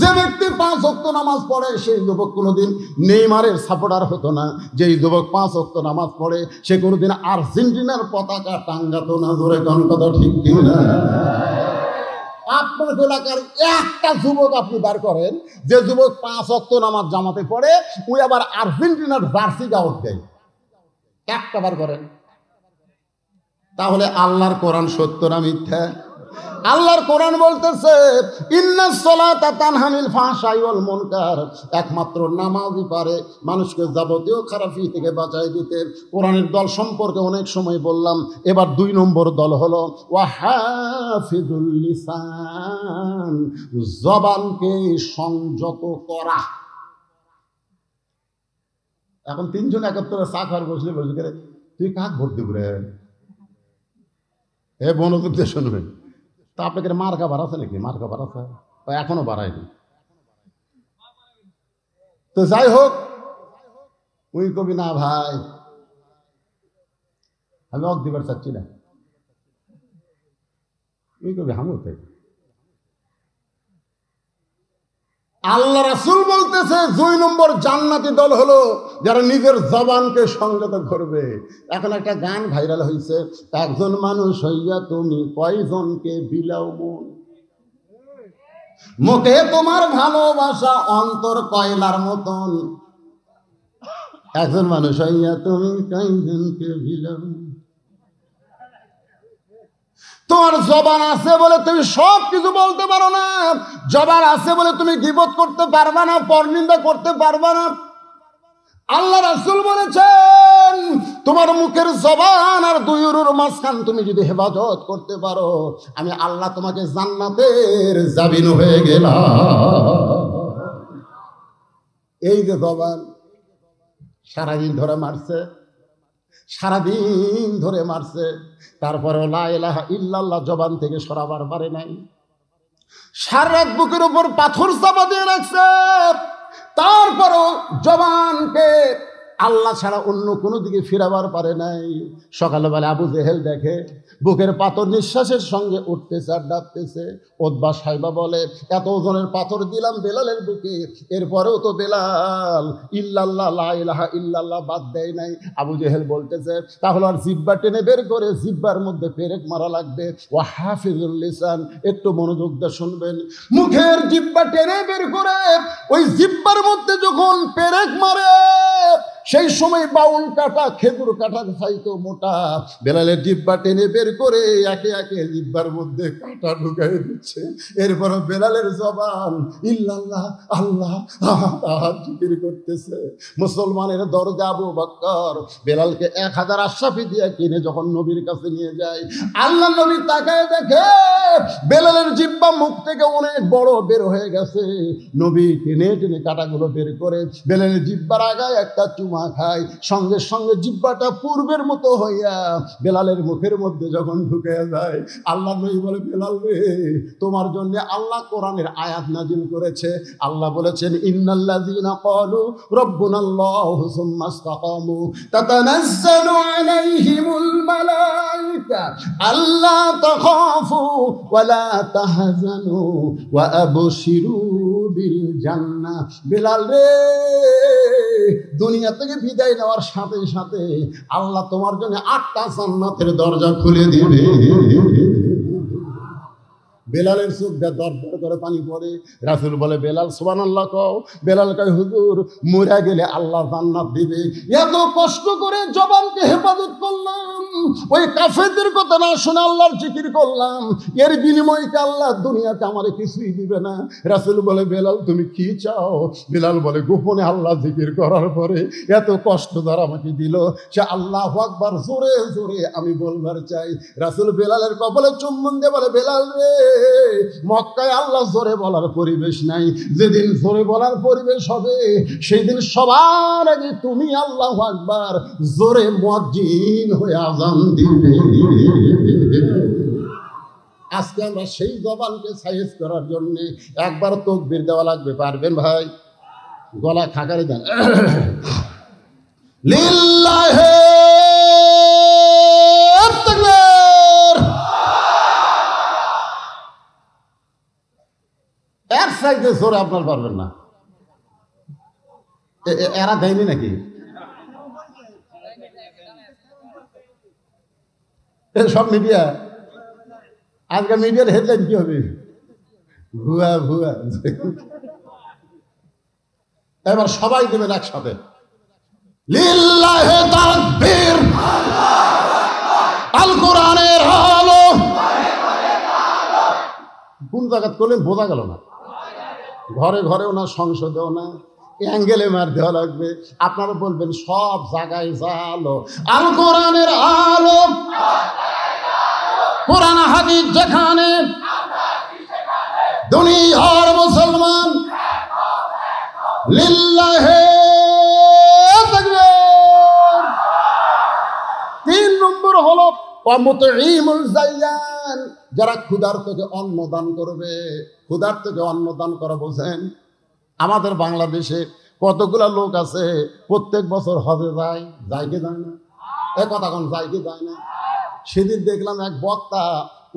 যে ব্যক্তি 5 ওয়াক্ত নামাজ পড়ে, সেই যুবক কোনোদিন নেইমারের সাপোর্টার হতো না। যেই যুবক 5 ওয়াক্ত নামাজ পড়ে, সে কোনোদিন আর্জেন্টিনার পতাকা টাঙ্গাতো না। জোরে কোন কথা ঠিক কিনা? আপনার এলাকার একটা যুবক আপনি বার করেন, যে যুবক 5 ওয়াক্ত নামাজ জামাতে পড়ে, ওই আবার আর্জেন্টিনার জার্সি গাউট দেয়, একটা বার করেন। তাহলে আল্লাহর কোরআন সত্য না মিথ্যা? আল্লাহর কোরআন বলতেছে ইন্নাস সালাতা তানহা আনিল ফাহশাই ওয়াল মুনকার, একমাত্র নামাজই পারে মানুষকে যাবতীয় খারাপি থেকে বাঁচায় দিতে। কোরআনের দল সম্পর্কে অনেক সময় বললাম, এবার 2 নম্বর দল হলো ওয়া হাফিজুল লিসান, জবানকে সংযত করা। এখন 3 জন একত্রে চা খাওয়ার বসলে বসে করে, তুই কাক ভোট দিব রে? এ মনোযোগ দিয়ে শুনবেন। তা আপনাকে মার্কা বাড়াচ্ছে নাকি? মার্কা বাড়াচ্ছে? এখনো বাড়ায়নি। তো যাই হোক, উই কবি না ভাই, আমি অক দিবার চাচ্ছি না, উই কবি হামুতে। আল্লাহ রাসূল বলতেছে 2 নম্বর জান্নাতি দল হলো যারা নিজের জবানকে সংযত করবে। এখন একটা গান ভাইরাল হয়েছে, একজন মানুষ হইয়া তুমি কয়জনকে বিলাও মন, মুখে তোমার ভালোবাসা অন্তর কয়লার মতন, একজন মানুষ হইয়া তুমি কয়জনকে বিলাও। তোমার জবান আছে বলে তুমি সব কিছু বলতে পারো না, জবান আছে বলে তুমি গীবত করতে পারবা না, পরনিন্দা করতে পারবা না। আল্লাহ রাসূল বলেছেন তোমার মুখের জবান আর 2 উরুর মাঝখান তুমি যদি হেফাজত করতে পারো, আমি আল্লাহ তোমাকে জান্নাতের জামিন হয়ে গেলাম। এই যে জবান সারাদিন ধরে মারছে, সারাদিন ধরে মারছে, তারপরেও লা ইলাহা ইল্লাল্লাহ জবান থেকে সরাবার পারে নাই। সারা রাত বুকের উপর পাথর চাপা দিয়ে রাখছে, তারপরও জবানকে আল্লাহ ছাড়া অন্য কোনো দিকে ফিরাবার পারে নাই। সকালবেলা আবু জেহেল দেখে বুকের পাথর নিঃশ্বাসের সঙ্গে উঠতেছে আর ডাকতেছে। ওতবা সাইবা বলে, এত ওজনের পাথর দিলাম বেলালের বুকে, এরপরেও তো বেলাল ইল্লাল্লাহ লা ইলাহা ইল্লাল্লাহ বাদ দেয় নাই। আবু জেহেল বলতেছে, তাহলে আর জিব্বা টেনে বের করে জিব্বার মধ্যে পেরেক মারা লাগবে। ওয়া হাফিজুল লিসান, একটু মনোযোগ দিয়ে শুনবেন। মুখের জিব্বা টেনে বের করে ওই জিব্বার মধ্যে যখন পেরেক মারে, সেই সময় বাউল কাটা খেজুর কাটার চাইতো মোটা। বেলালের জিব্বা টেনে বের করে একে একে জিব্বার মধ্যে কাটা ঢুকাই দিচ্ছে। এরপর বেলালের জবান ইল্লাল্লাহ আল্লাহ আল্লাহ জিকির করতেছে। মুসলমানের দরজা আবু বকর বেলালকে 1000 আশরাফি দিয়ে কিনে যখন নবীর কাছে নিয়ে যায়, আল্লাহ নবী তাকায় দেখে বেলালের জিব্বা মুখ থেকে অনেক বড় বের হয়ে গেছে। নবী টেনে টেনে কাটাগুলো বের করে বেলালের জিব্বার আগায় একটা চুমা খায়, সঙ্গে সঙ্গে জিব্বাটা পূর্বের মতো হইয়া বেলালের মুখের মধ্যে যখন ঢুকে যায়, আল্লাহ নবী বলে, বেলাল রে, তোমার জন্য আল্লাহ কোরআনের আয়াত নাজিল করেছে। আল্লাহ বলেছেন, ইন্নাল্লাযীনা ক্বালু রাব্বুনাল্লাহু সুম্মা ইসতাকামু তাতানাজ্জালু আলাইহিমুল মালায়েকা আল্লা তাখাফু ওয়া লা তাহজানু ওয়া আবশিরু বিল জান্নাহ। বেলাল রে, দুনিয়াতে থেকে বিদায় নেওয়ার সাথে সাথে আল্লাহ তোমার জন্য 8টা জান্নাতের দরজা খুলে দিবে। বেলালের চোখ দিয়ে দর দর করে পানি পড়ে। রাসূল বলে, বেলাল সুবহানাল্লাহ কও। বেলাল কয়, হুজুর মরে গেলে আল্লাহ জান্নাত দিবে। এত কষ্ট করে জবানকে হেফাজত করলাম, ওই কাফেরদের কথা না শুনে আল্লাহর জিকির করলাম, এর বিনিময়ে কি আল্লাহ দুনিয়াতে আমারে কিছুই দিবে না? রাসূল বলে, বেলাল তুমি কি চাও? বেলাল বলে, গোপনে আল্লাহ জিকির করার পরে এত কষ্ট যারা আমাকে দিল, সে আল্লাহু আকবার জোরে জোরে আমি বলবার চাই। রাসূল বেলালের কপালে চুম্বন দিয়ে বলে, বেলাল রে, মক্কায় আল্লাহ জোরে বলার পরিবেশ নাই। যেদিন জোরে বলার পরিবেশ হবে সেই দিন সবার আগে তুমি আল্লাহু আকবার জোরে মুয়াজ্জিন হয়ে আযান দিবে। আজকে আমরা সেই জবানকে সাইজ করার জন্য একবার তাকবীর দেওয়া লাগবে। পারবেন ভাই? গলা খাকারে দেন। লিল্লাহি তাকবীর। এক সাইডে জোরে আপনার পারবেন না। এরা দেয়নি নাকি? সব মিডিয়া, আজকে মিডিয়ার হেডলাইন কি হবে? ভুয়া ভুয়া। এবার সবাই দেবেন একসাথে, লিল্লাহি তাকবীর। আল কোরআনের আলো। কোন জায়গা করলেন বোঝা গেল না। ঘরে ঘরেও না, সংসদেও না, অ্যাঙ্গেলে মার দেওয়া লাগবে। আপনারা বলবেন সব জায়গায় জালো। আল কোরআনের আলো, কোরআন হাদিস যেখানে, দুনিয়ার মুসলমান লিল্লাহি তাকবীর। 3 নম্বর হলো ওয়ামুতঈমুল জাইয়ান, যারা ক্ষুধার্তকে অন্ন দান করবে। ক্ষুধার্তকে অন্ন দান করা বোঝেন? আমাদের বাংলাদেশে কতগুলা লোক আছে প্রত্যেক বছর হজে যায়, যায় কি যায় না? এ কথা কোন যায় কি যায় না? সেদিন দেখলাম এক বক্তা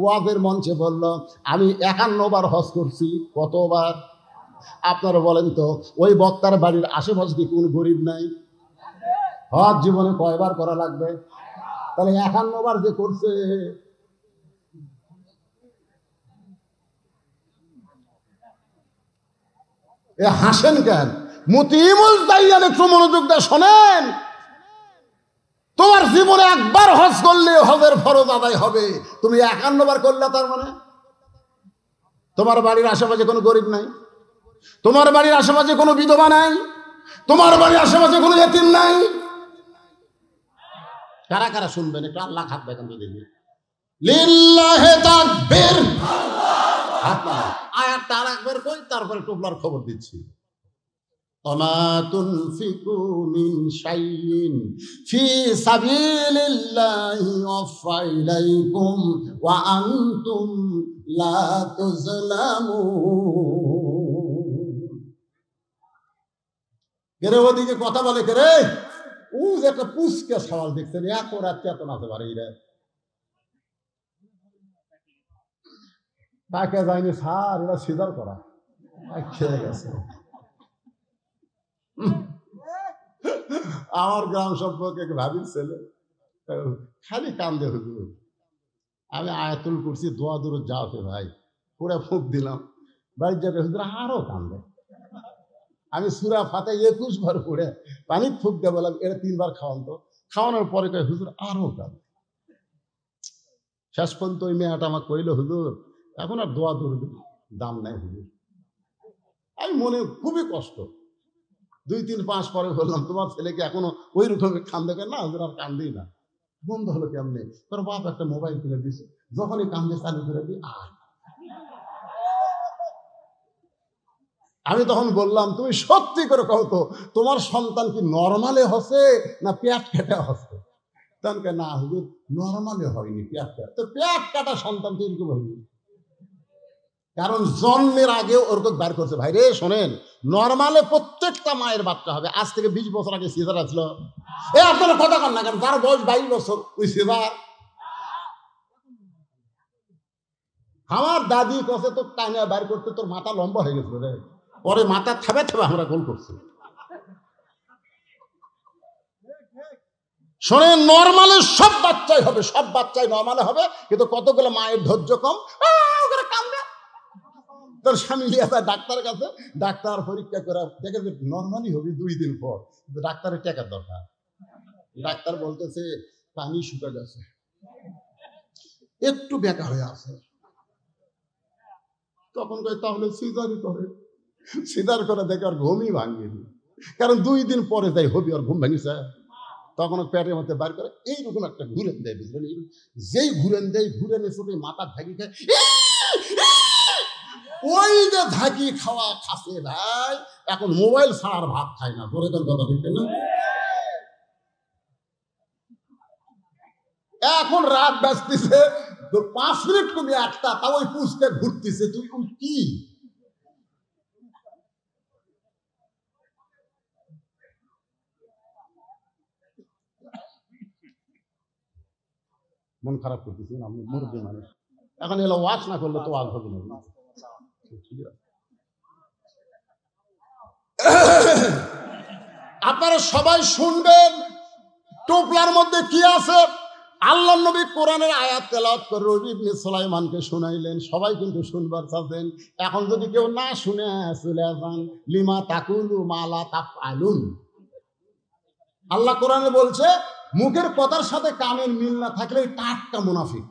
ওয়াজের মঞ্চে বলল, আমি 51 বার হজ করছি। কতবার? আপনারা বলেন তো, ওই বক্তার বাড়ির আশেপাশে কি কোনো গরিব নাই? হজ জীবনে কয়বার করা লাগবে? তাহলে 51 বার যে করছে, এ হাসেন কেন? মুতিমুল জাইয়ান, একটু মনোযোগ দিয়ে শোনেন। তোমার জীবনে একবার হজ করলে হজের ফরজ আদায় হবে। তুমি 51 বার করলে তার মানে? তোমার বাড়ির আশেপাশে কোনো গরিব নাই, তোমার বাড়ির আশেপাশে কোনো বিধবা নাই, তোমার বাড়ির আশেপাশে কোনো ইতিম নাই। কারা কারা শুনবেন একটু আল্লাহ হাত দেখান তো দেখি। লিল্লাহি তাকবীর। আয়াতটা আরেকবার কই, তারপরে টুকলার খবর দিচ্ছি। ওমা তুনফিকু মিন শাইইন ফি সাবিলিল্লাহি ওয়াফা ইলাইকুম ওয়া আনতুম লা তুজলামুন। কেরে ওদিকে কথা বলে কেরে? ও যে একটা পুষ্কে সওয়াল দেখছেন, এত রাত চেতন আছে পারে এরা। তাকে যায়নি স্যার, এরা সিদার করা খেয়ে গেছে। আমার গ্রাম সম্পর্কে ভাবির ছেলে খালি কান্দে, হুজুর আমি আয়াতুল কুরসি দোয়া দূর যাওকে ভাই পুরা ফুঁক দিলাম, বাড়ির যাবে হুজুর আরো কান্দে। আমি সূরা ফাতিহা 21 বার পড়ে পানি ফুঁক দিয়ে বললাম, এরা 3 বার খাওয়ান তো। খাওয়ানোর পরে কয় হুজুর আরো কান্দে। শেষ পর্যন্ত ওই মেয়েটা আমাকে কইল, হুজুর এখন আর দোয়া দূর দাম নাই হুজুর। আমি মনে খুবই কষ্ট। 2, 3, 5 পরে বললাম, তোমার ছেলেকে এখনো ওই রকমের কান্দে কেন? না হুজুর আর কান্দেই না। বন্ধ হলো কেমনে? তোর বাপ একটা মোবাইল কিনে দিছে, যখনই কান্দে চালু করে দিই আর। আমি তখন বললাম, তুমি সত্যি করে কও তো, তোমার সন্তান কি নরমালে হচ্ছে না পেট কেটে হচ্ছে? তখন না হুজুর নরমালে হয়নি, পেট কাটা। তো পেট কাটা সন্তান তো এরকম হয়নি, কারণ জন্মের আগেও ওরকম বার করছে। ভাই রে শোনেন, নরমালে প্রত্যেকটা মায়ের বাচ্চা হবে। আজ থেকে 20 বছর আগে সিজার আসছিল। এ আপনারা কথা কন না কেন? তার বয়স 22 বছর, ওই সিজার। আমার দাদি কছে তো টাইনা বার করতে তোর মাথা লম্বা হয়ে গেছিল রে, পরে মাথা থাবে থাবে আমরা গোল করছি। শোনেন, নর্মালে সব বাচ্চাই হবে, সব বাচ্চাই নর্মালে হবে, কিন্তু কতগুলো মায়ের ধৈর্য কম, কান্দে। তোর স্বামী নিয়ে যায় ডাক্তারের কাছে, ডাক্তার পরীক্ষা করে দেখে যে নর্মালি হবে 2 দিন পর, কিন্তু ডাক্তারের টাকার দরকার। ডাক্তার বলতেছে পানি শুকা গেছে, একটু বেকা হয়ে আছে। তখন কই তাহলে সিজারই করে। সিজার করে দেখে আর ঘুমই ভাঙেনি, কারণ 2 দিন পরে যাই হবি আর ঘুম ভাঙিছে। তখন পেটের মধ্যে বার করে এইরকম একটা ঘুরেন দেয়, বুঝলেন? যেই ঘুরেন দেয়, ঘুরেনে ছোট মাথা ঝাঁকি খায়, ওই যে ঝাঁকি খাওয়া খাসে ভাই, এখন মোবাইল ছাড়ার ভাত খায় না। ধরে কথা বলতে না, এখন রাত বাজতেছে 5 মিনিট কমে 1টা, তা ওই পুষতে ঘুরতেছে। তুই কি মন খারাপ করতেছি? আমি মুরব্বী মানুষ, এখন এলো ওয়াজ না করলে তো ওয়াজ হবে না। আপনারা সবাই শুনবেন, টোপলার মধ্যে কি আছে। আল্লাহর নবী কোরআনের আয়াত তেলাওয়াত করে রবি ইবনে সুলাইমানকে শুনাইলেন। সবাই কিন্তু শুনবার চাচ্ছেন। এখন যদি কেউ না শুনে চলে যান, লিমা তাকুলু মা লা তাফআলুন। আল্লাহ কোরআনে বলছে, মুখের কথার সাথে কানের মিল না থাকলে টাটকা মুনাফিক।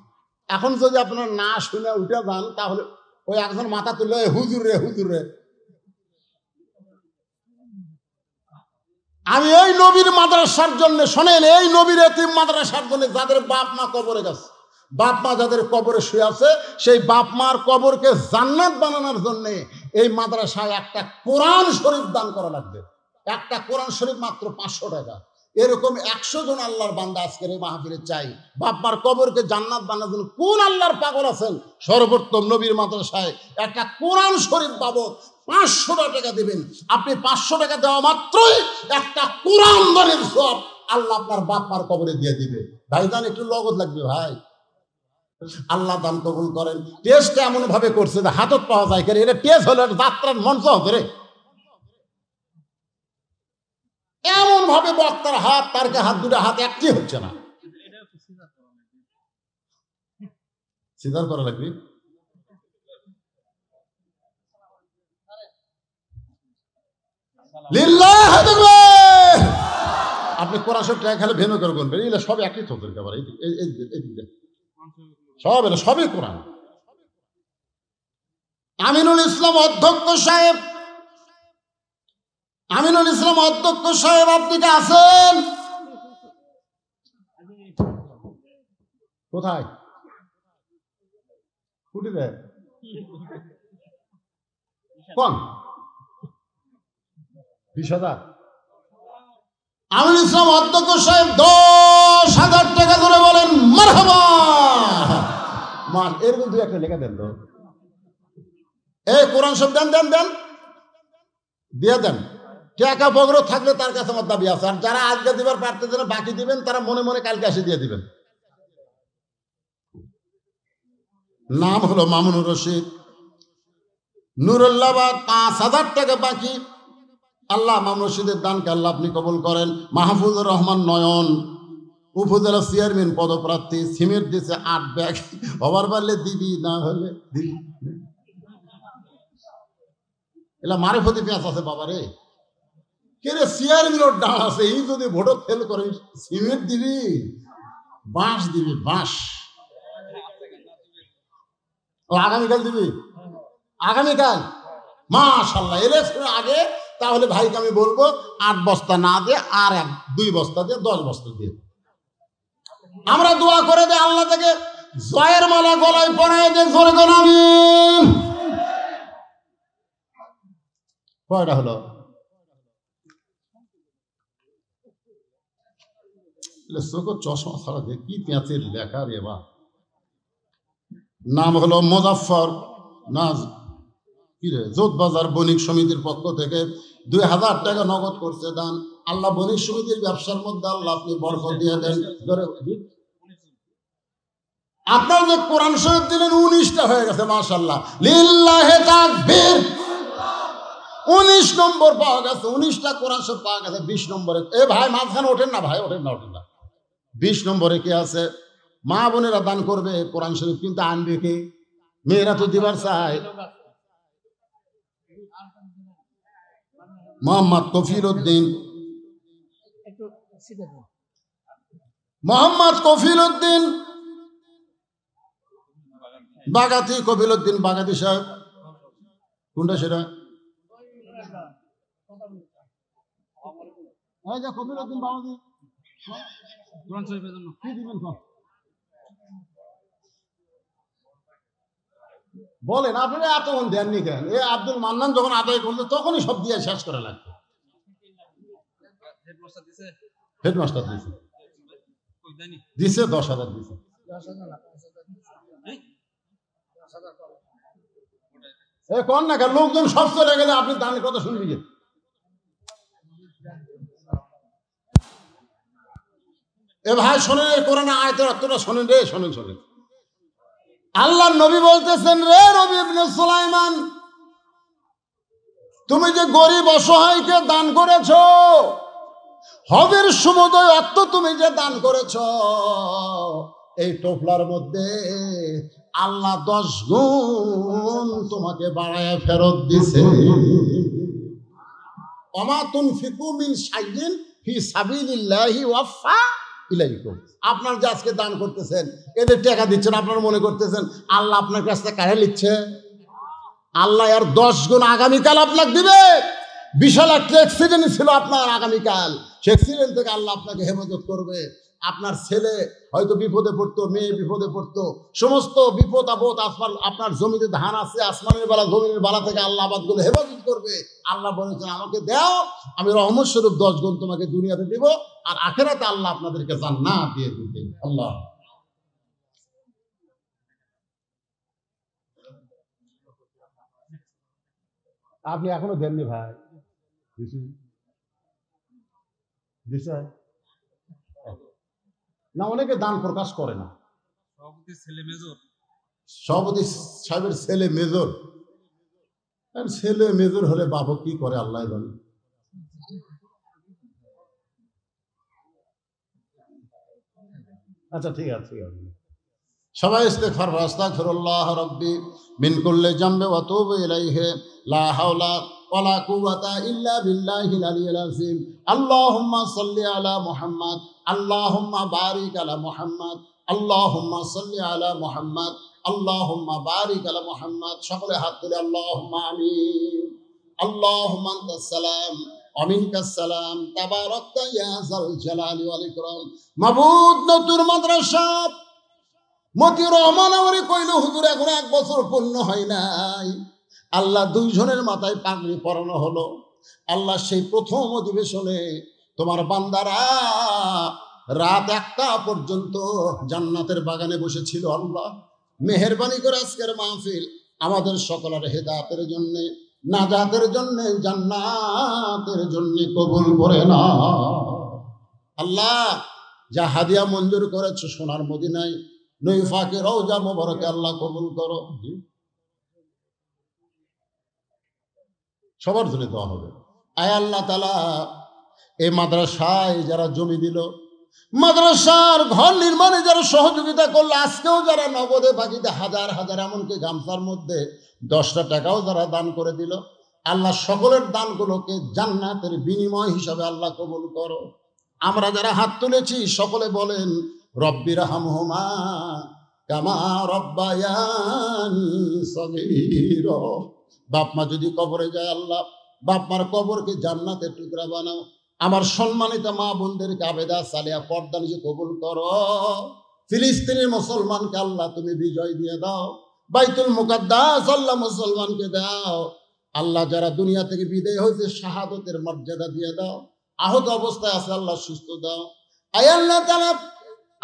এখন যদি আপনারা না শুনে উঠে যান, তাহলে ওই একজন মাথা তুলে হুজুর রে হুজুর রে। আমি এই নবীর মাদ্রাসার জন্য, শোনেন, এই নবীর এতিম মাদ্রাসার জন্য, যাদের বাপ মা কবরে গেছে, বাপ মা যাদের কবরে শুয়ে আছে, সেই বাপ মার কবরকে জান্নাত বানানোর জন্য এই মাদ্রাসায় একটা কোরআন শরীফ দান করা লাগবে। একটা কোরআন শরীফ মাত্র 500 টাকা। এরকম 100 জন আল্লাহর বান্দা আজকের এই মাহফিলে চাই। বাপ মার কবরকে জান্নাত বানানোর জন্য কোন আল্লাহর পাগল আছেন, সর্বোত্তম নবীর মাদ্রাসায় একটা কোরআন শরীফ বাবদ 500 টাকা দিবেন। আপনি 500 টাকা দেওয়া মাত্রই একটা কোরআন দানের সওয়াব আল্লাহ আপনার বাপ মার কবরে দিয়ে দিবে। ভাইজান, একটু নগদ লাগবে ভাই। আল্লাহ দান কবুল করেন। টেস্ট এমন ভাবে করছে যে হাতত পাওয়া যায়, এটা টেস্ট হলো যাত্রার মঞ্চ হবে। এমন ভাবে বক্তার হাত, তারকে হাত, দুটো হাত একটি হচ্ছে না। সিজার করা লাগবে। আপনি কোরআন শরীফ খেলে ভেনু করে গুনবেন, এগুলো সব একই চলতে পারে। সব এলো সবই কোরআন। আমিনুল ইসলাম অধ্যক্ষ সাহেব, আমিনুল ইসলাম অধ্যক্ষ সাহেব, আপনি কি আছেন? কোথায়? কুটিরে কোন 20,000? আমিনুল ইসলাম অধ্যক্ষ সাহেব 10,000 টাকা ধরে বলেন মারহাবা। মান এরকম 2-1টা লেখা দেন তো। এই কোরআন সব দেন দেন দেন দিয়ে দেন। টাকা বগর থাকলে তার কাছে আমার দাবি আছে। আর যারা আজকে দিবার পারতেছে না, বাকি দিবেন, তারা মনে মনে কালকে এসে দিয়ে দিবেন। নাম হলো মামুনুর রশিদ, নুরুল্লাহবাদ, 5,000 টাকা বাকি। আল্লাহ মামুনুর রশিদের দানকে আল্লাহ আপনি কবুল করেন। মাহফুজুর রহমান নয়ন, উপজেলা চেয়ারম্যান পদপ্রার্থী, সিমেন্ট দিয়েছে 8 ব্যাগ। হবার পারলে দিবি, না হলে দিবি। এলা মারিফতি পেঁয়াজ আছে বাবা রে। কে রে, চেয়ারম্যানের ডাল আছে, এই যদি ভোট ফেল করে সিমেন্ট দিবি, বাঁশ দিবি, বাঁশ। ও আগামীকাল দিবি? আগামীকাল মাশাআল্লাহ। ইলেকশনের আগে তাহলে ভাইকে আমি বলবো 8 বস্তা না দিয়ে আর 2 বস্তা দিয়ে 10 বস্তা দিয়ে আমরা দোয়া করে দে, আল্লাহ থেকে জয়ের মালা গলায় পরায় দে। জোরে কোন আমিন। কয়টা হলো? চোখে চশমা ছাড়া দিয়ে কি পেঁচের লেখা রে বা। নাম হলো মোজাফফর নাজ, কি রে, জোতবাজার বণিক সমিতির পক্ষ থেকে 2,000 টাকা নগদ করছে দান। আল্লাহ বণিক সমিতির ব্যবসার মধ্যে আল্লাহ আপনি বরকত দিয়ে দেন। আপনার যে কোরআন শরীফ দিলেন 19টা হয়ে গেছে, মাশাআল্লাহ, লিল্লাহি তাকবীর। 19 নম্বর পাওয়া গেছে, 19টা কোরআন শরীফ পাওয়া গেছে 20 নম্বরে। এ ভাই মাঝখানে ওঠেন না, ভাই ওঠেন না, ওঠেন না। 20 নম্বরে কি আছে? মা বোনেরা দান করবে কোরআন শরীফ, কিন্তু আনবে কে? মেয়েরা তো দিবার চায়। মোহাম্মদ কফিল উদ্দিন, মোহাম্মদ কফিল উদ্দিন বাগাতি, কফিল উদ্দিন বাগাতি সাহেব, কোনটা সেটা? কফিল উদ্দিন বাগাতি বলেন, আপনারা এতক্ষণ দেননি কেন? এ আব্দুল মান্নান যখন আদায় করলো তখনই সব দিয়ে শেষ করা লাগবে। হেডমাস্টার দিছে, দিছে 10,000 দিছে। এ কোন না কেন, লোকজন সব চলে গেলে আপনি দানের কথা শুনবি যে? এ ভাই শোনেন, কোরআন আয়াতের অর্থটা শোনেন রে, শোনেন শোনেন। আল্লাহ নবী বলতেছেন, রে রবি ইবনে সুলাইমান, তুমি যে গরিব অসহায়কে দান করেছো, হজের সমুদয় অর্থ তুমি যে দান করেছো, এই টোপলার মধ্যে আল্লাহ 10 গুণ তোমাকে বাড়ায় ফেরত দিছে। ওমা তুনফিকু মিন শাইইন ফি সাবিলিল্লাহি ওয়াফা ইলাইকুম। আপনার যে আজকে দান করতেছেন, এদের টাকা দিচ্ছেন, আপনারা মনে করতেছেন আল্লাহ আপনার কাছ থেকে কাড়ে নিচ্ছে? আল্লাহ আর 10 গুণ আগামীকাল আপনাকে দিবে। বিশাল একটা অ্যাক্সিডেন্ট ছিল আপনার আগামীকাল, সে অ্যাক্সিডেন্ট থেকে আল্লাহ আপনাকে হেফাজত করবে। আপনার ছেলে হয়তো বিপদে পড়তো, মেয়ে বিপদে পড়তো, সমস্ত বিপদ আপদ, আপনার জমিতে ধান আছে, আসমানের বেলা জমিনের বেলা থেকে আল্লাহ আবাদগুলো হেফাজত করবে। আল্লাহ বলেছেন, আমাকে দাও, আমি রহমত স্বরূপ 10 গুণ তোমাকে দুনিয়াতে দিব, আর আখিরাতে আল্লাহ আপনাদেরকে জান্নাত দিয়ে দিবে। আল্লাহ আপনি এখনো দেননি ভাই, না অনেকে দান প্রকাশ করে না। সভাপতি সাহেবের ছেলে মেজর, ছেলে মেজর হলে বাবা কি করে আল্লাহ জানে। আচ্ছা ঠিক আছে, ঠিক আছে, সবাই ইস্তেগফার, আস্তাগফিরুল্লাহ রাব্বি মিন কুল্লি জামবি ওয়া তুবু ইলাইহি, লা হাওলা ওয়ালা কুওয়াতা ইল্লা বিল্লাহিল আলিয়্যিল আযীম। আল্লাহুম্মা সাল্লি আলা মুহাম্মাদ, আল্লাহুম্মা বারিক আলা মুহাম্মাদ, আল্লাহুম্মা সাল্লি আলা মুহাম্মাদ, আল্লাহুম্মা বারিক আলা মুহাম্মাদ। সকলে হাত তুলে আল্লাহুম্মা আমিন। আল্লাহুম্মা আনতাস সালাম ওয়া মিনকাস সালাম, তাবারাকতা ইয়া যাল জালালি ওয়াল ইকরাম। মাবুদ, নতুন মাদ্রাসা মতি রহমান আমারে কইল, হুজুর এখন 1 বছর পূর্ণ হয় নাই। আল্লাহ 2 জনের মাথায় পাগড়ি পরানো হলো। আল্লাহ সেই প্রথম অধিবেশনে তোমার বান্দারা রাত 1টা পর্যন্ত জান্নাতের বাগানে বসেছিল। আল্লাহ মেহেরবানি করে আজকের মাহফিল আমাদের সকলের হেদায়েতের জন্য, নাজাতের জন্য, জান্নাতের জন্য কবুল করে না। আল্লাহ যা হাদিয়া মঞ্জুর করেছো সোনার মদিনায় নৈফাকে রওজা মোবারকে আল্লাহ কবুল করো। সবার জন্য দোয়া হবে। আয় আল্লাহ তাআলা, এই মাদ্রাসায় যারা জমি দিল, মাদ্রাসার ঘর নির্মাণে যারা সহযোগিতা করলো, আজকেও যারা নগদে বাকিতে হাজার হাজার, এমনকি গামছার মধ্যে 10টা টাকাও যারা দান করে দিল, আল্লাহ সকলের দানগুলোকে জান্নাতের বিনিময় হিসাবে আল্লাহ কবুল করো। আমরা যারা হাত তুলেছি সকলে বলেন, রব্বির হামহুমা কামা রব্বায়ানি সগীরা। বাপ মা যদি কবরে যায়, আল্লাহ বাপ মার কবরকে জান্নাতের টুকরা বানাও। আমার সম্মানিত মা বোনদেরকে আবেদা সালিয়া পর্দা নিয়ে কবুল করো। ফিলিস্তিনের মুসলমানকে আল্লাহ তুমি বিজয় দিয়ে দাও। বাইতুল মুকাদ্দাস আল্লাহ মুসলমানকে দাও। আল্লাহ যারা দুনিয়া থেকে বিদায় হয়েছে, শাহাদতের মর্যাদা দিয়ে দাও। আহত অবস্থায় আছে আল্লাহ সুস্থ দাও। আয় আল্লাহ তাআলা,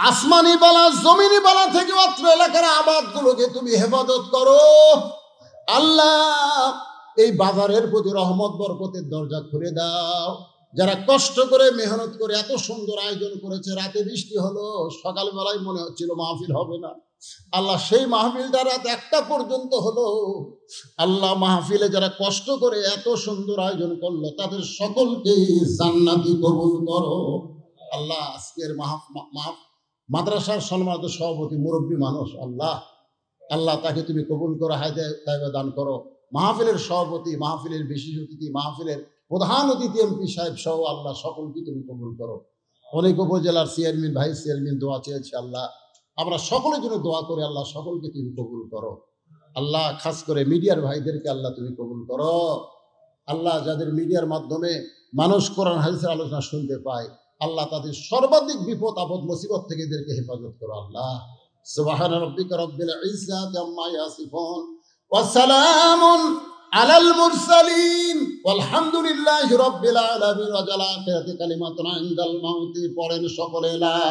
আসমানি বালা জমিনি বালা থেকে অত্র এলাকার আবাদগুলোকে তুমি হেফাজত করো। আল্লাহ এই বাজারের প্রতি রহমত বরকতের দরজা খুলে দাও। যারা কষ্ট করে মেহনত করে এত সুন্দর আয়োজন করেছে, রাতে বৃষ্টি হলো, সকালবেলায় মনে হচ্ছিল মাহফিল হবে না, আল্লাহ সেই মাহফিলটা রাত 1টা পর্যন্ত হলো। আল্লাহ মাহফিলে যারা কষ্ট করে এত সুন্দর আয়োজন করলো, তাদের সকলকেই জান্নাতি কবুল করো। আল্লাহ আজকের মাদ্রাসার সম্মানিত সভাপতি মুরব্বী মানুষ, আল্লাহ আল্লাহ তাকে তুমি কবুল করো, হায়দায়ে তাইবা দান করো। মাহফিলের সভাপতি, মাহফিলের বিশেষ অতিথি, মাহফিলের প্রধান অতিথি এমপি সাহেব সহ আল্লাহ সকলকে তুমি কবুল করো। অনেক উপজেলার চেয়ারম্যান, ভাইস চেয়ারম্যান দোয়া চেয়েছে, আল্লাহ আমরা সকলের জন্য দোয়া করে আল্লাহ সকলকে তুমি কবুল করো। আল্লাহ খাস করে মিডিয়ার ভাইদেরকে আল্লাহ তুমি কবুল করো। আল্লাহ যাদের মিডিয়ার মাধ্যমে মানুষ কোরআন হাদিসের আলোচনা শুনতে পায়, আল্লাহ তাদের সর্বাধিক বিপদ আপদ মুসিবত থেকে এদেরকে হেফাজত করো। আল্লাহ সুবহান রাব্বিকা রাব্বিল ইজ্জাতি আম্মা ইয়াসিফুন ওয়া সালামুন আলাল মুরসালিন ওয়ালহামদুলিল্লাহি রাব্বিল আলামিন। ওয়া জাল আখিরাতি কালিমাতুন ইনদাল মাউতি। পড়েন সকলে লা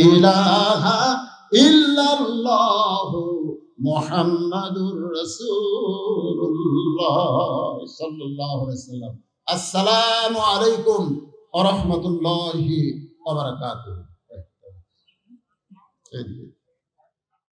ইলাহা ইল্লাল্লাহু মুহাম্মাদুর রাসূলুল্লাহ সাল্লাল্লাহু আলাইহি ওয়াসাল্লাম। আসসালামু আলাইকুম ওয়া রাহমাতুল্লাহি ওয়া বারাকাতুহু।